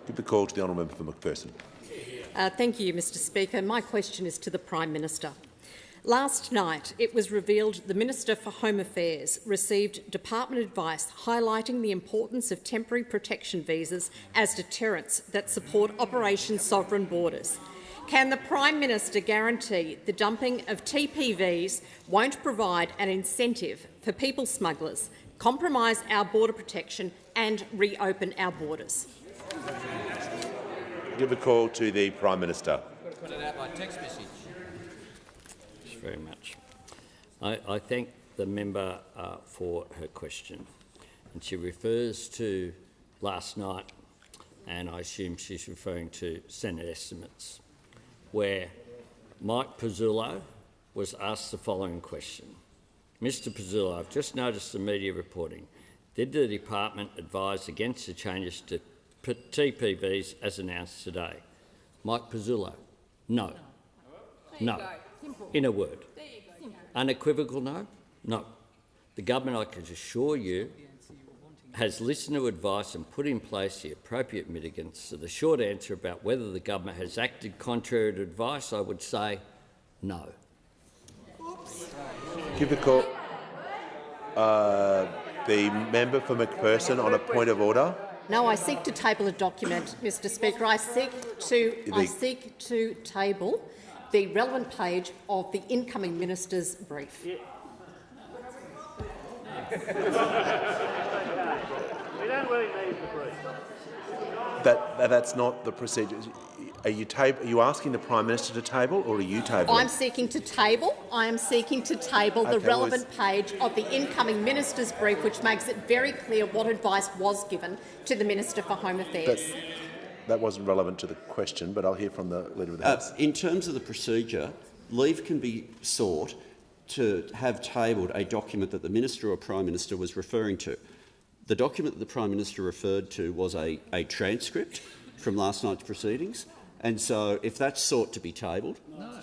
S1: Give the call to the honourable member for McPherson.
S12: Thank you, Mr Speaker. My question is to the Prime Minister. Last night it was revealed the Minister for Home Affairs received department advice highlighting the importance of temporary protection visas as deterrents that support Operation Sovereign Borders. Can the Prime Minister guarantee the dumping of TPVs won't provide an incentive for people smugglers, compromise our border protection and reopen our borders?
S1: Give a call to the Prime Minister.
S3: Put it out by text message. Thanks very much. I thank the member for her question. And she refers to last night, and I assume she's referring to Senate estimates, where Mike Pezzullo was asked the following question. Mr Pezzullo, I've just noticed the media reporting. Did the department advise against the changes to TPVs as announced today? Mike Pezzullo, no. No. In a word. Unequivocal no? No. The government, I can assure you, has listened to advice and put in place the appropriate mitigants. So the short answer about whether the government has acted contrary to advice, I would say no.
S1: Give the call. The member for McPherson on a point of order.
S12: No, I seek to table a document, Mr Speaker. I seek to table the relevant page of the incoming minister's brief.
S13: We don't really need the brief.
S1: That's not the procedure. Are you asking the Prime Minister to table, or are you tabling?
S12: I'm seeking to table. I am seeking to table the relevant page of the incoming minister's brief, which makes it very clear what advice was given to the Minister for Home Affairs.
S1: That wasn't relevant to the question, but I'll hear from the Leader of the House.
S4: In terms of the procedure, leave can be sought to have tabled a document that the Minister or Prime Minister was referring to. The document that the Prime Minister referred to was a transcript from last night's proceedings. And so, if that's sought to be tabled, well,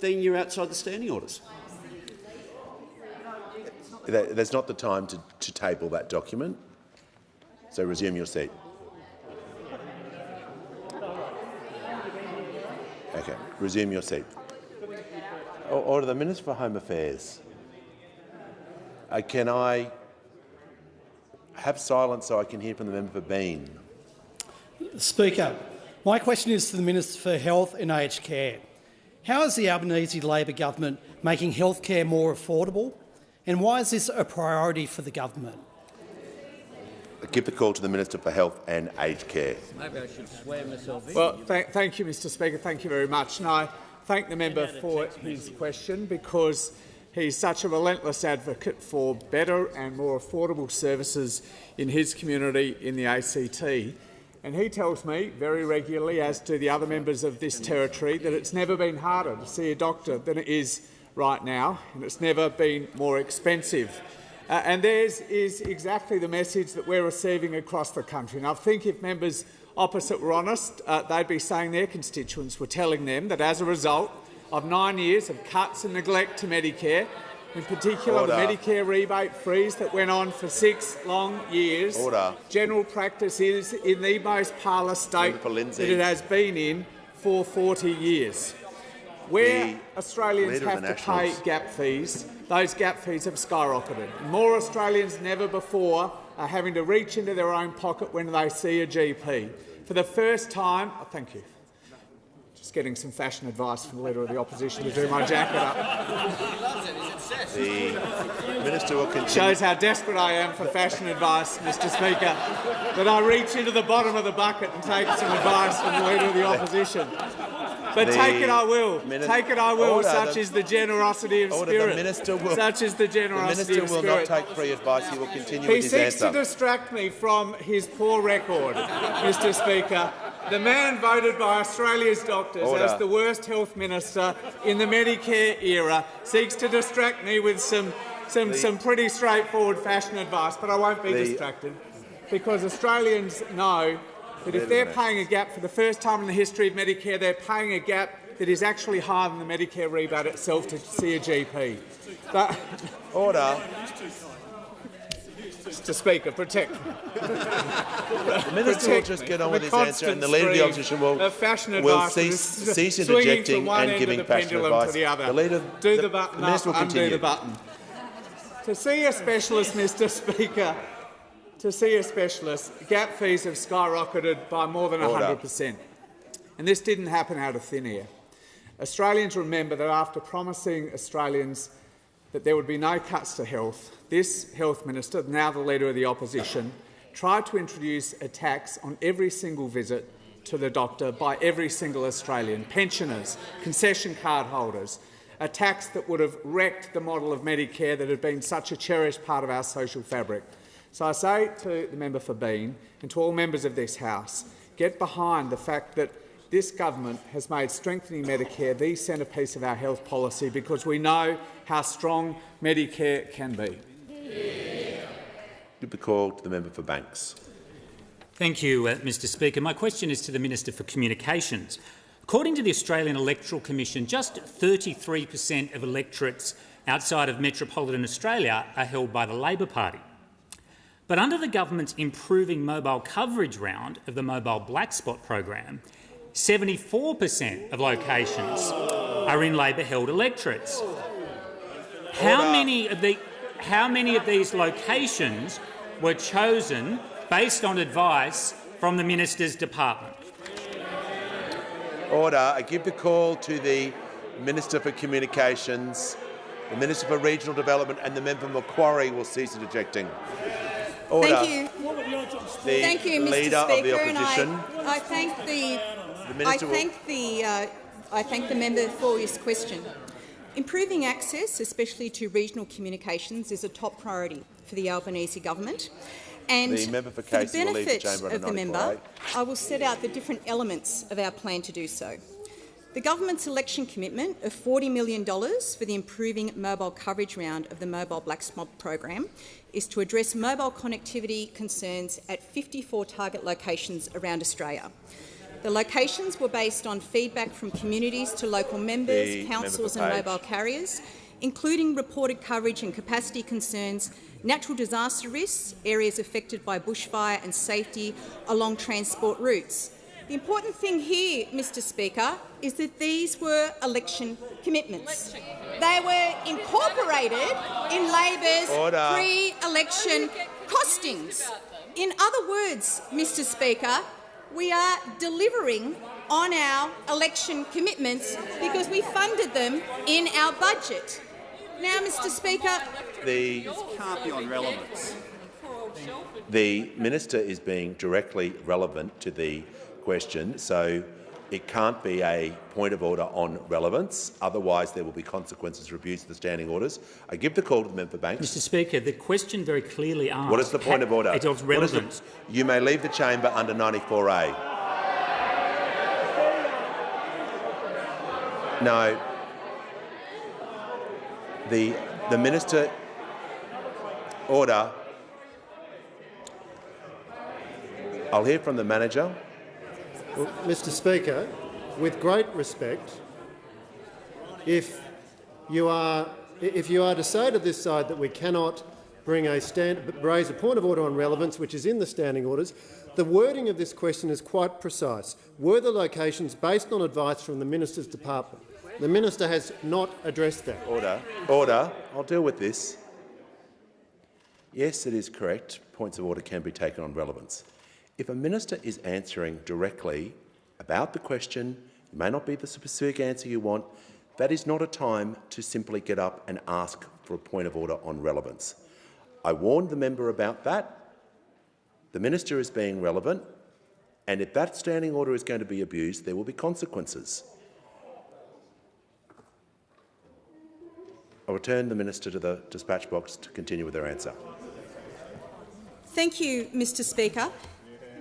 S4: then you're outside the standing orders.
S1: There's not the time to table that document, so resume your seat. Okay, resume your seat. Order the Minister for Home Affairs. Can I have silence so I can hear from the member for Bean?
S14: Speaker, my question is to the Minister for Health and Aged Care. How is the Albanese Labor government making health care more affordable, and why is this a priority for the government?
S1: Give the call to the Minister for Health and Aged Care.
S3: Maybe I should swear myself in.
S24: Well, thank you, Mr Speaker. Thank you very much. And I thank the member for his question, because he's such a relentless advocate for better and more affordable services in his community in the ACT. And he tells me very regularly, as do the other members of this territory, that it's never been harder to see a doctor than it is right now, and it's never been more expensive. And theirs is exactly the message that we're receiving across the country. And I think if members opposite were honest, they'd be saying their constituents were telling them that as a result of 9 years of cuts and neglect to Medicare, in particular the Medicare rebate freeze that went on for 6 long years, general practice is in the most parlous state that it has been in for 40 years. Where Australians have to pay gap fees, those gap fees have skyrocketed. More Australians than ever before are having to reach into their own pocket when they see a GP. For the first time, thank you. Just getting some fashion advice from the Leader of the Opposition to do my jacket up.
S1: The Minister will continue.
S24: Shows how desperate I am for fashion advice, Mr Speaker, that I reach into the bottom of the bucket and take some advice from the Leader of the Opposition. But take it I will. Take it I will. Such is the generosity of spirit. Such is the generosity of spirit.
S1: The Minister will not take free advice. He will continue with his answer.
S24: He seeks to distract me from his poor record, Mr Speaker, The man voted by Australia's doctors
S1: Order.
S24: as the worst health minister in the Medicare era seeks to distract me with some pretty straightforward fashion advice, but I won't be distracted, because Australians know that if they're paying a gap for the first time in the history of Medicare, they're paying a gap that is actually higher than the Medicare rebate itself to see a GP. But
S1: Order.
S24: Mr. Speaker, protect me.
S1: The Minister will just get on with his answer, and the Leader of the Opposition will cease interjecting and giving passion advice. The Leader,
S24: do the button
S1: the Minister
S24: up,
S1: will
S24: undo
S1: continue.
S24: the button. To see a specialist, Mr. Speaker, to see a specialist, gap fees have skyrocketed by more than 100%. And this didn't happen out of thin air. Australians remember that after promising Australians that there would be no cuts to health, this health minister, now the Leader of the Opposition, tried to introduce a tax on every single visit to the doctor by every single Australian, pensioners, concession card holders, a tax that would have wrecked the model of Medicare that had been such a cherished part of our social fabric. So I say to the member for Bean and to all members of this House, get behind the fact that this government has made strengthening Medicare the centrepiece of our health policy, because we know how strong Medicare can be.
S1: Give the call to the member for Banks.
S5: Thank you, Mr. Speaker. My question is to the Minister for Communications. According to the Australian Electoral Commission, just 33% of electorates outside of metropolitan Australia are held by the Labor Party. But under the government's improving mobile coverage round of the Mobile Black Spot program, 74% of locations are in Labor-held electorates. How many of these locations were chosen based on advice from the minister's department?
S1: Order. I give the call to the Minister for Communications, the Minister for Regional Development, and the member Macquarie will cease interjecting. Order.
S15: Thank you.
S1: The
S15: Thank you, Mr.
S1: Leader
S15: Speaker,
S1: of the Opposition.
S15: And I thank the member for his question. Improving access, especially to regional communications, is a top priority for the Albanese government. And
S1: the member for
S15: the
S1: Casey will leave the
S15: benefit
S1: chamber
S15: of the member, I will set out the different elements of our plan to do so. The government's election commitment of $40 million for the improving mobile coverage round of the Mobile Black Spot program is to address mobile connectivity concerns at 54 target locations around Australia. The locations were based on feedback from communities to local members, councils and mobile carriers, including reported coverage and capacity concerns, natural disaster risks, areas affected by bushfire and safety along transport routes. The important thing here, Mr. Speaker, is that these were election commitments. They were incorporated in Labor's pre-election costings. In other words, Mr. Speaker, we are delivering on our election commitments because we funded them in our budget. Now, Mr. Speaker,
S1: This
S4: can't be on relevance.
S1: The minister is being directly relevant to the question, so it can't be a point of order on relevance. Otherwise, there will be consequences for abuse of the standing orders. I give the call to the member for Banks.
S5: Mr. Speaker, the question very clearly asked.
S1: What is the point of order?
S5: It was relevant.
S1: You may leave the chamber under 94A. No. The minister. Order. I'll hear from the manager.
S6: Well, Mr. Speaker, with great respect, if you are to say to this side that we cannot raise a point of order on relevance, which is in the standing orders, the wording of this question is quite precise. Were the locations based on advice from the minister's department? The minister has not addressed that.
S1: Order. Order. I'll deal with this. Yes, it is correct. Points of order can be taken on relevance. If a minister is answering directly about the question, it may not be the specific answer you want, that is not a time to simply get up and ask for a point of order on relevance. I warned the member about that. The minister is being relevant, and if that standing order is going to be abused, there will be consequences. I return the minister to the dispatch box to continue with her answer.
S15: thank you, Mr. Speaker.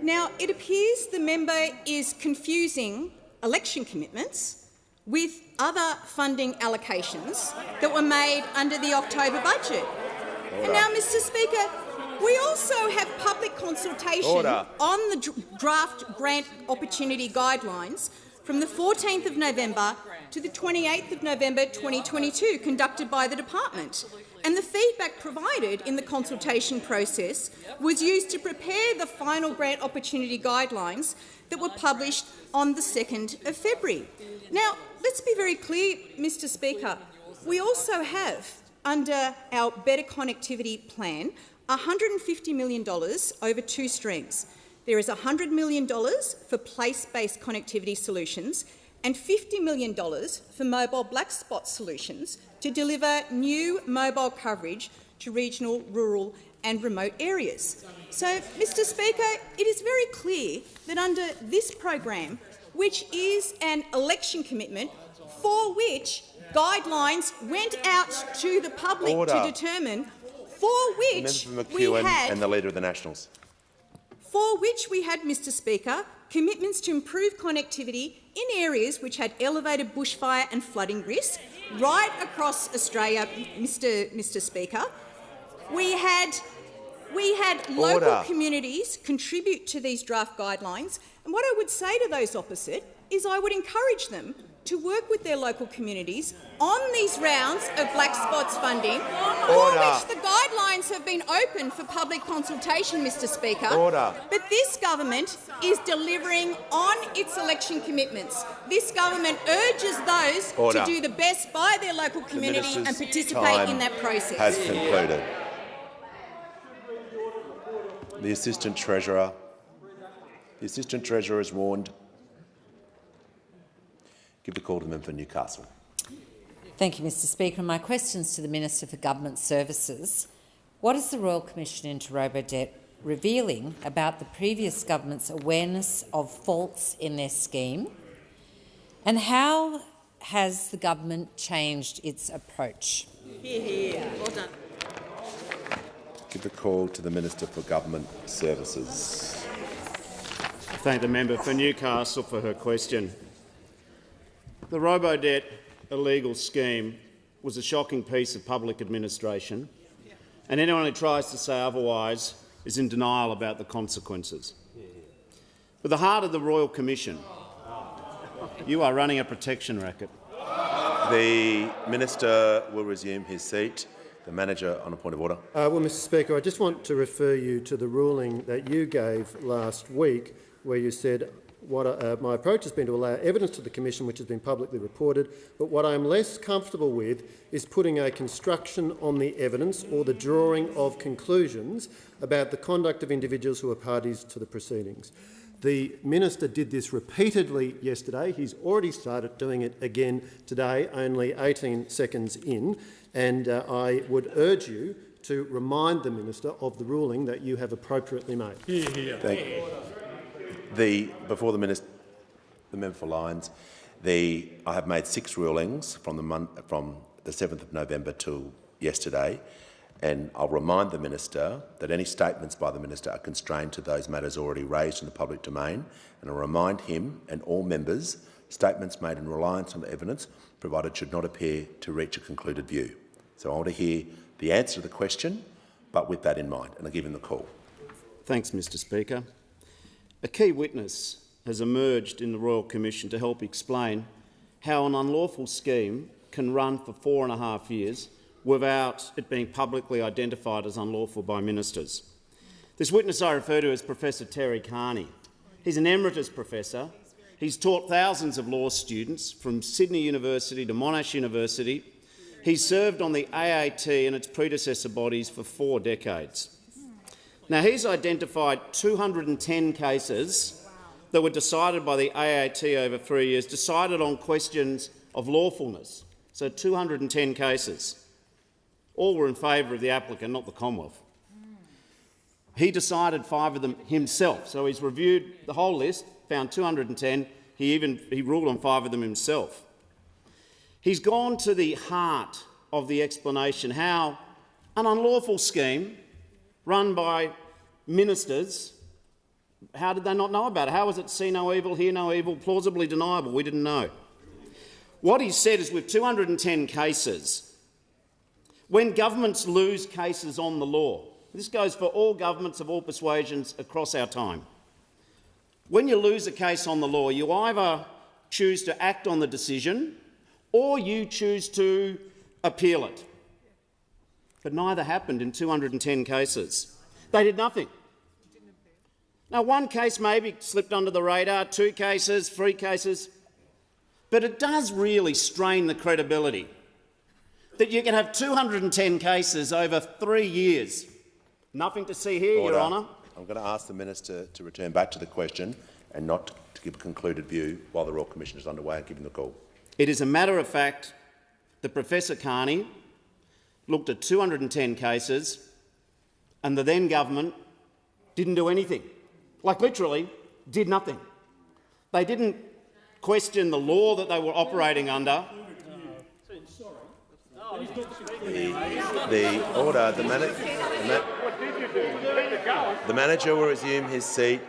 S15: Now, it appears the member is confusing election commitments with other funding allocations that were made under the October budget. And now, Mr Speaker, we also have public consultation on the draft grant opportunity guidelines from the 14th of November to the 28th of November 2022, conducted by the department. And the feedback provided in the consultation process was used to prepare the final grant opportunity guidelines that were published on the 2nd of February. Now, let's be very clear, Mr Speaker. We also have, under our Better Connectivity Plan, $150 million over two streams. There is $100 million for place-based connectivity solutions and $50 million for mobile black spot solutions to deliver new mobile coverage to regional, rural and remote areas. So, Mr Speaker, it is very clear that under this program, which is an election commitment for which guidelines went out to the public to determine, for which we had
S1: and the Leader of the Nationals.
S15: For which we had, Mr Speaker, commitments to improve connectivity in areas which had elevated bushfire and flooding risk right across Australia, Mr Speaker. We had local communities contribute to these draft guidelines, and what I would say to those opposite is I would encourage them to work with their local communities on these rounds of black spots funding, for which the guidelines have been open for public consultation, Mr Speaker. But this government is delivering on its election commitments. This government urges those to do the best by their local community and participate in that process.
S1: Has concluded. The Assistant Treasurer is warned. Give the call to the member for Newcastle.
S16: Thank you, Mr Speaker. My question is to the Minister for Government Services. What is the Royal Commission into Robodebt revealing about the previous government's awareness of faults in their scheme? And how has the government changed its approach?
S9: Well done.
S1: Give the call to the Minister for Government Services.
S18: I thank the member for Newcastle for her question. The Robodebt illegal scheme was a shocking piece of public administration, and anyone who tries to say otherwise is in denial about the consequences. With the heart of the Royal Commission, you are running a protection racket.
S1: The Minister will resume his seat. The Manager on a point of order.
S6: Well, Mr Speaker, I just want to refer you to the ruling that you gave last week, where you said my approach has been to allow evidence to the Commission which has been publicly reported, but what I am less comfortable with is putting a construction on the evidence or the drawing of conclusions about the conduct of individuals who are parties to the proceedings. The Minister did this repeatedly yesterday. He's already started doing it again today, only 18 seconds in, and I would urge you to remind the Minister of the ruling that you have appropriately made.
S1: Thank you. Before the member for Lyons, I have made 6 rulings from the 7th of November till yesterday, and I'll remind the Minister that any statements by the Minister are constrained to those matters already raised in the public domain, and I'll remind him and all members statements made in reliance on the evidence provided should not appear to reach a concluded view. So I want to hear the answer to the question, but with that in mind, and I'll give him the call.
S18: Thanks, Mr Speaker. A key witness has emerged in the Royal Commission to help explain how an unlawful scheme can run for 4.5 years without it being publicly identified as unlawful by ministers. This witness I refer to is Professor Terry Carney. He's an emeritus professor. He's taught thousands of law students from Sydney University to Monash University. He's served on the AAT and its predecessor bodies for 4 decades. Now, he's identified 210 cases that were decided by the AAT over 3 years, decided on questions of lawfulness. So 210 cases. All were in favour of the applicant, not the Commonwealth. He decided 5 of them himself. So he's reviewed the whole list, found 210. He ruled on 5 of them himself. He's gone to the heart of the explanation how an unlawful scheme run by ministers How did they not know about it? How was it see no evil, hear no evil, plausibly deniable? We didn't know. What he said is with 210 cases, when governments lose cases on the law, this goes for all governments of all persuasions across our time. When you lose a case on the law, you either choose to act on the decision or you choose to appeal it. But neither happened in 210 cases. They did nothing. Now, one case maybe slipped under the radar, 2 cases, 3 cases, but it does really strain the credibility that you can have 210 cases over 3 years. Nothing to see here,
S1: Order.
S18: Your Honour.
S1: I'm going to ask the minister to return back to the question and not to give a concluded view while the Royal Commission is underway and giving the call.
S18: It is a matter of fact that Professor Carney looked at 210 cases and the then government didn't do anything. Like literally did nothing. They didn't question the law that they were operating under.
S1: The manager will resume his seat.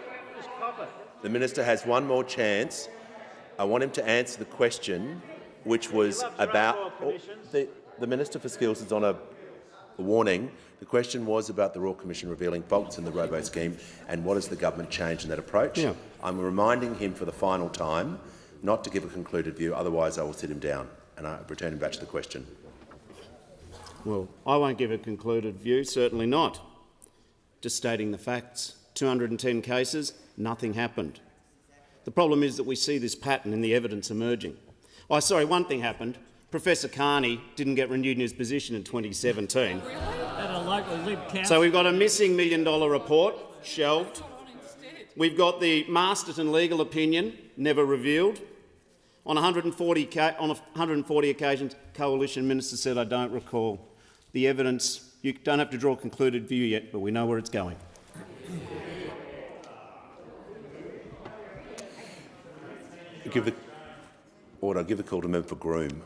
S1: The minister has one more chance. I want him to answer the question, which was about the Minister for Skills is on a warning. The question was about the Royal Commission revealing faults in the robo scheme and what has the government changed in that approach.
S18: Yeah.
S1: I'm reminding him for the final time not to give a concluded view, otherwise I will sit him down and I return him back to the question.
S18: Well, I won't give a concluded view, certainly not. Just stating the facts. 210 cases, nothing happened. The problem is that we see this pattern in the evidence emerging. Oh, sorry, one thing happened. Professor Carney didn't get renewed in his position in 2017. So we've got a missing $1 million report, shelved. We've got the Masterton legal opinion, never revealed. On 140 occasions, Coalition Minister said, I don't recall. The evidence, you don't have to draw a concluded view yet, but we know where it's going.
S1: Give the call to member for Groom.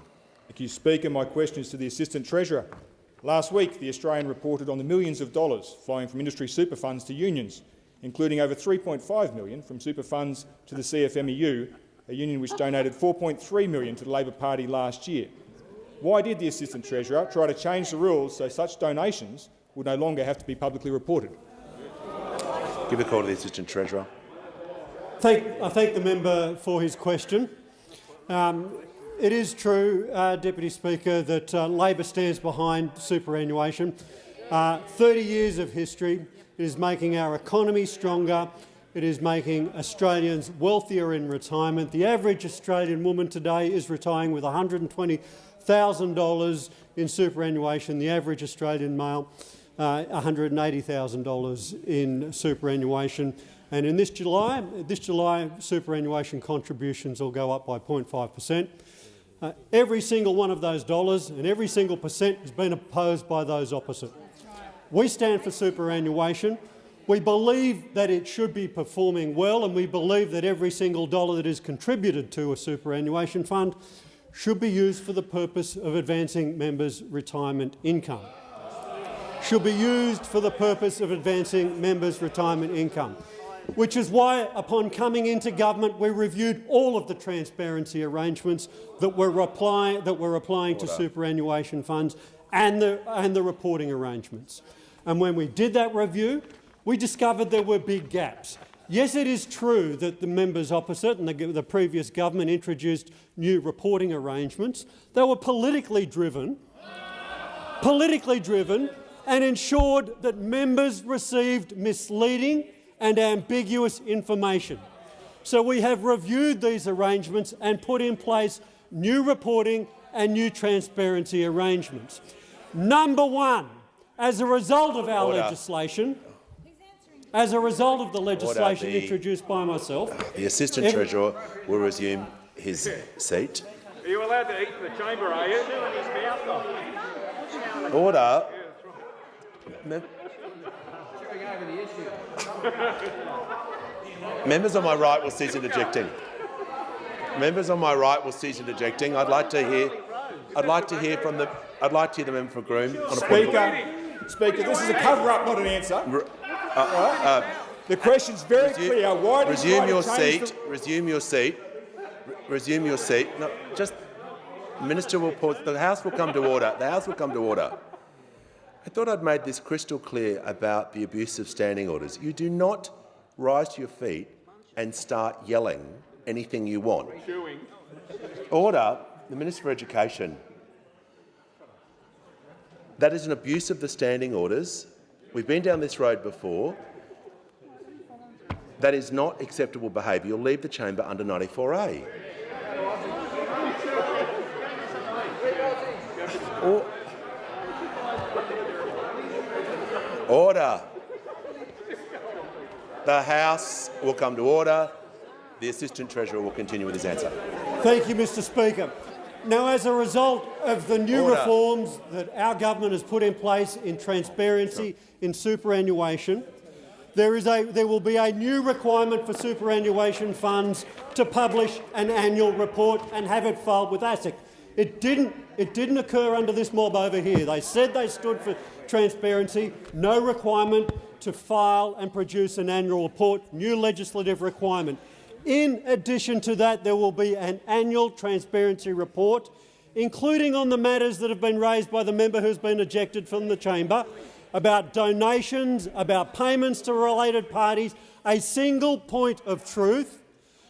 S17: Thank you, Speaker. My question is to the Assistant Treasurer. Last week, The Australian reported on the millions of dollars flowing from industry super funds to unions, including over $3.5 million from super funds to the CFMEU, a union which donated $4.3 million to the Labor Party last year. Why did the Assistant Treasurer try to change the rules so such donations would no longer have to be publicly reported?
S1: Give a call to the Assistant Treasurer.
S19: I thank the member for his question. It is true, Deputy Speaker, that Labor stands behind superannuation. 30 years of history. It is making our economy stronger. It is making Australians wealthier in retirement. The average Australian woman today is retiring with $120,000 in superannuation. The average Australian male, $180,000 in superannuation. And in this July, superannuation contributions will go up by 0.5%. Every single one of those dollars and every single percent has been opposed by those opposite. We stand for superannuation. We believe that it should be performing well, and we believe that every single dollar that is contributed to a superannuation fund should be used for the purpose of advancing members' retirement income. Should be used for the purpose of advancing members' retirement income. Which is why, upon coming into government, we reviewed all of the transparency arrangements that we're applying to superannuation funds and the reporting arrangements. And when we did that review, we discovered there were big gaps. Yes, it is true that the members opposite and the previous government introduced new reporting arrangements. They were politically driven and ensured that members received misleading and ambiguous information. So we have reviewed these arrangements and put in place new reporting and new transparency arrangements. Number one, as a result of our legislation, as a result of the legislation introduced by myself,
S1: the Assistant Treasurer will resume his seat.
S13: Are you allowed to eat in the chamber, are you?
S1: Order. Members on my right will cease interjecting. Members on my right will cease interjecting. I'd like to hear the member for Groom.
S17: Speaker, this is a cover-up, not an answer. The question's very clear. Why do you
S1: resume your
S17: try to change
S1: seat. Resume your seat. Resume your seat. No, just the minister will pause. The House will come to order. The House will come to order. I thought I'd made this crystal clear about the abuse of standing orders. You do not rise to your feet and start yelling anything you want. Order. The Minister for Education. That is an abuse of the standing orders. We've been down this road before. That is not acceptable behaviour. You'll leave the chamber under 94A. Order. The House will come to order. The Assistant Treasurer will continue with his answer.
S19: Thank you, Mr Speaker. Now, as a result of the new reforms that our government has put in place in transparency in superannuation, there will be a new requirement for superannuation funds to publish an annual report and have it filed with ASIC. It didn't occur under this mob over here. They said they stood for transparency, no requirement to file and produce an annual report, new legislative requirement. In addition to that, there will be an annual transparency report, including on the matters that have been raised by the member who has been ejected from the chamber, about donations, about payments to related parties, a single point of truth,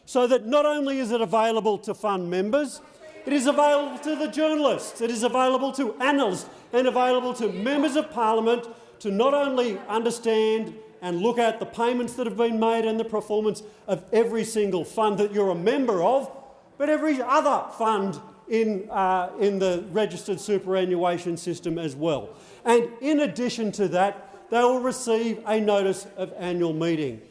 S19: so that not only is it available to fund members, it is available to the journalists, it is available to analysts and available to members of parliament to not only understand and look at the payments that have been made and the performance of every single fund that you're a member of, but every other fund in the registered superannuation system as well. And in addition to that, they will receive a notice of annual meeting.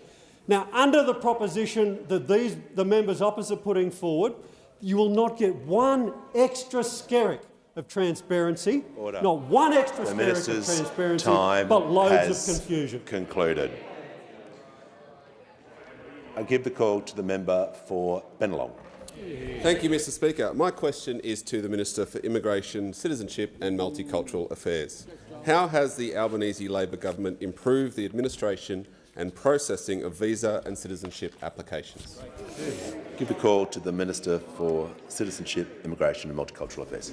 S19: Now, under the proposition that the members opposite putting forward, you will not get one extra skerrick of transparency, not one extra skerrick of transparency, but loads of confusion.
S1: Concluded. I give the call to the member for Bennelong.
S2: Thank you, Mr Speaker. My question is to the Minister for Immigration, Citizenship and Multicultural Affairs. How has the Albanese Labor government improved the administration and processing of visa and citizenship applications?
S1: Give the call to the Minister for Citizenship, Immigration and Multicultural Affairs.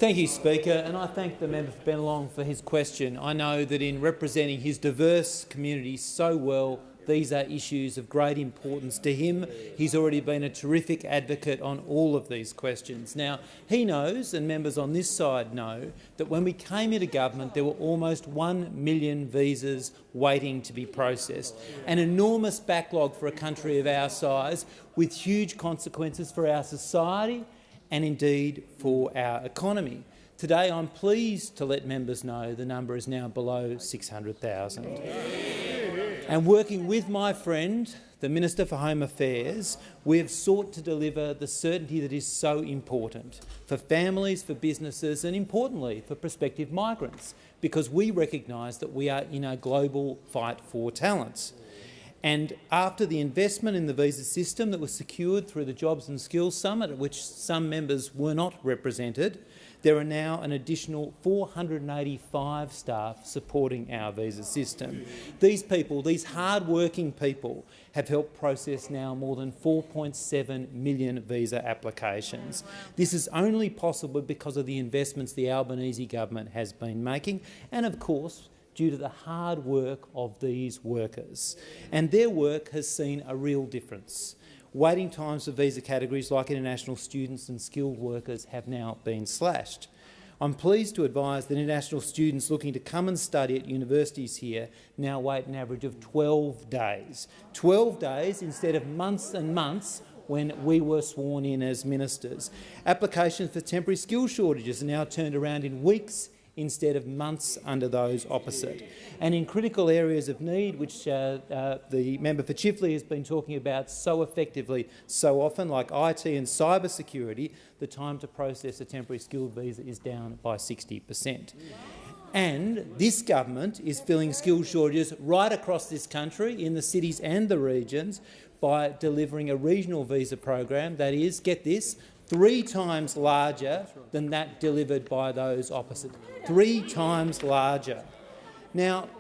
S20: Thank you, Speaker, and I thank the member for Bennelong for his question. I know that in representing his diverse community so well, these are issues of great importance to him. He's already been a terrific advocate on all of these questions. Now, he knows, and members on this side know, that when we came into government there were almost 1 million visas waiting to be processed, an enormous backlog for a country of our size, with huge consequences for our society and indeed for our economy. Today I'm pleased to let members know the number is now below 600,000. And working with my friend, the Minister for Home Affairs, we have sought to deliver the certainty that is so important for families, for businesses and, importantly, for prospective migrants, because we recognise that we are in a global fight for talents. And after the investment in the visa system that was secured through the Jobs and Skills Summit, at which some members were not represented, there are now an additional 485 staff supporting our visa system. These people, these hard-working people, have helped process now more than 4.7 million visa applications. This is only possible because of the investments the Albanese government has been making and, of course, due to the hard work of these workers. And their work has seen a real difference. Waiting times for visa categories like international students and skilled workers have now been slashed. I'm pleased to advise that international students looking to come and study at universities here now wait an average of 12 days. 12 days instead of months and months when we were sworn in as ministers. Applications for temporary skill shortages are now turned around in weeks instead of months under those opposite. And in critical areas of need, which the member for Chifley has been talking about so effectively so often, like IT and cyber security, the time to process a temporary skilled visa is down by 60%. And this government is filling skills shortages right across this country, in the cities and the regions, by delivering a regional visa program that is, get this, 3 times larger than that delivered by those opposite. 3 times larger. Now,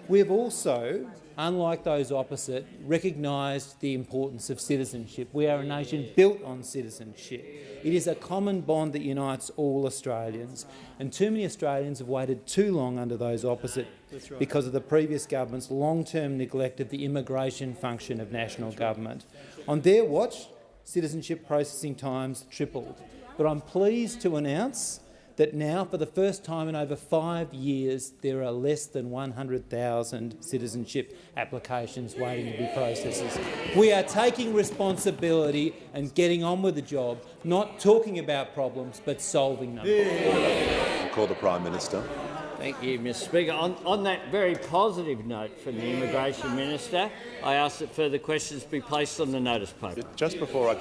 S20: we've also unlike those opposite, recognised the importance of citizenship. We are a nation built on citizenship. It is a common bond that unites all Australians, and too many Australians have waited too long under those opposite because of the previous government's long-term neglect of the immigration function of national government. On their watch, citizenship processing times tripled. But I'm pleased to announce that now, for the first time in over 5 years, there are less than 100,000 citizenship applications waiting to be processed. We are taking responsibility and getting on with the job, not talking about problems but solving them.
S1: I'll call the Prime Minister.
S3: Thank you, Mr Speaker. On that very positive note from the Immigration Minister, I ask that further questions be placed on the notice paper.
S1: Just before I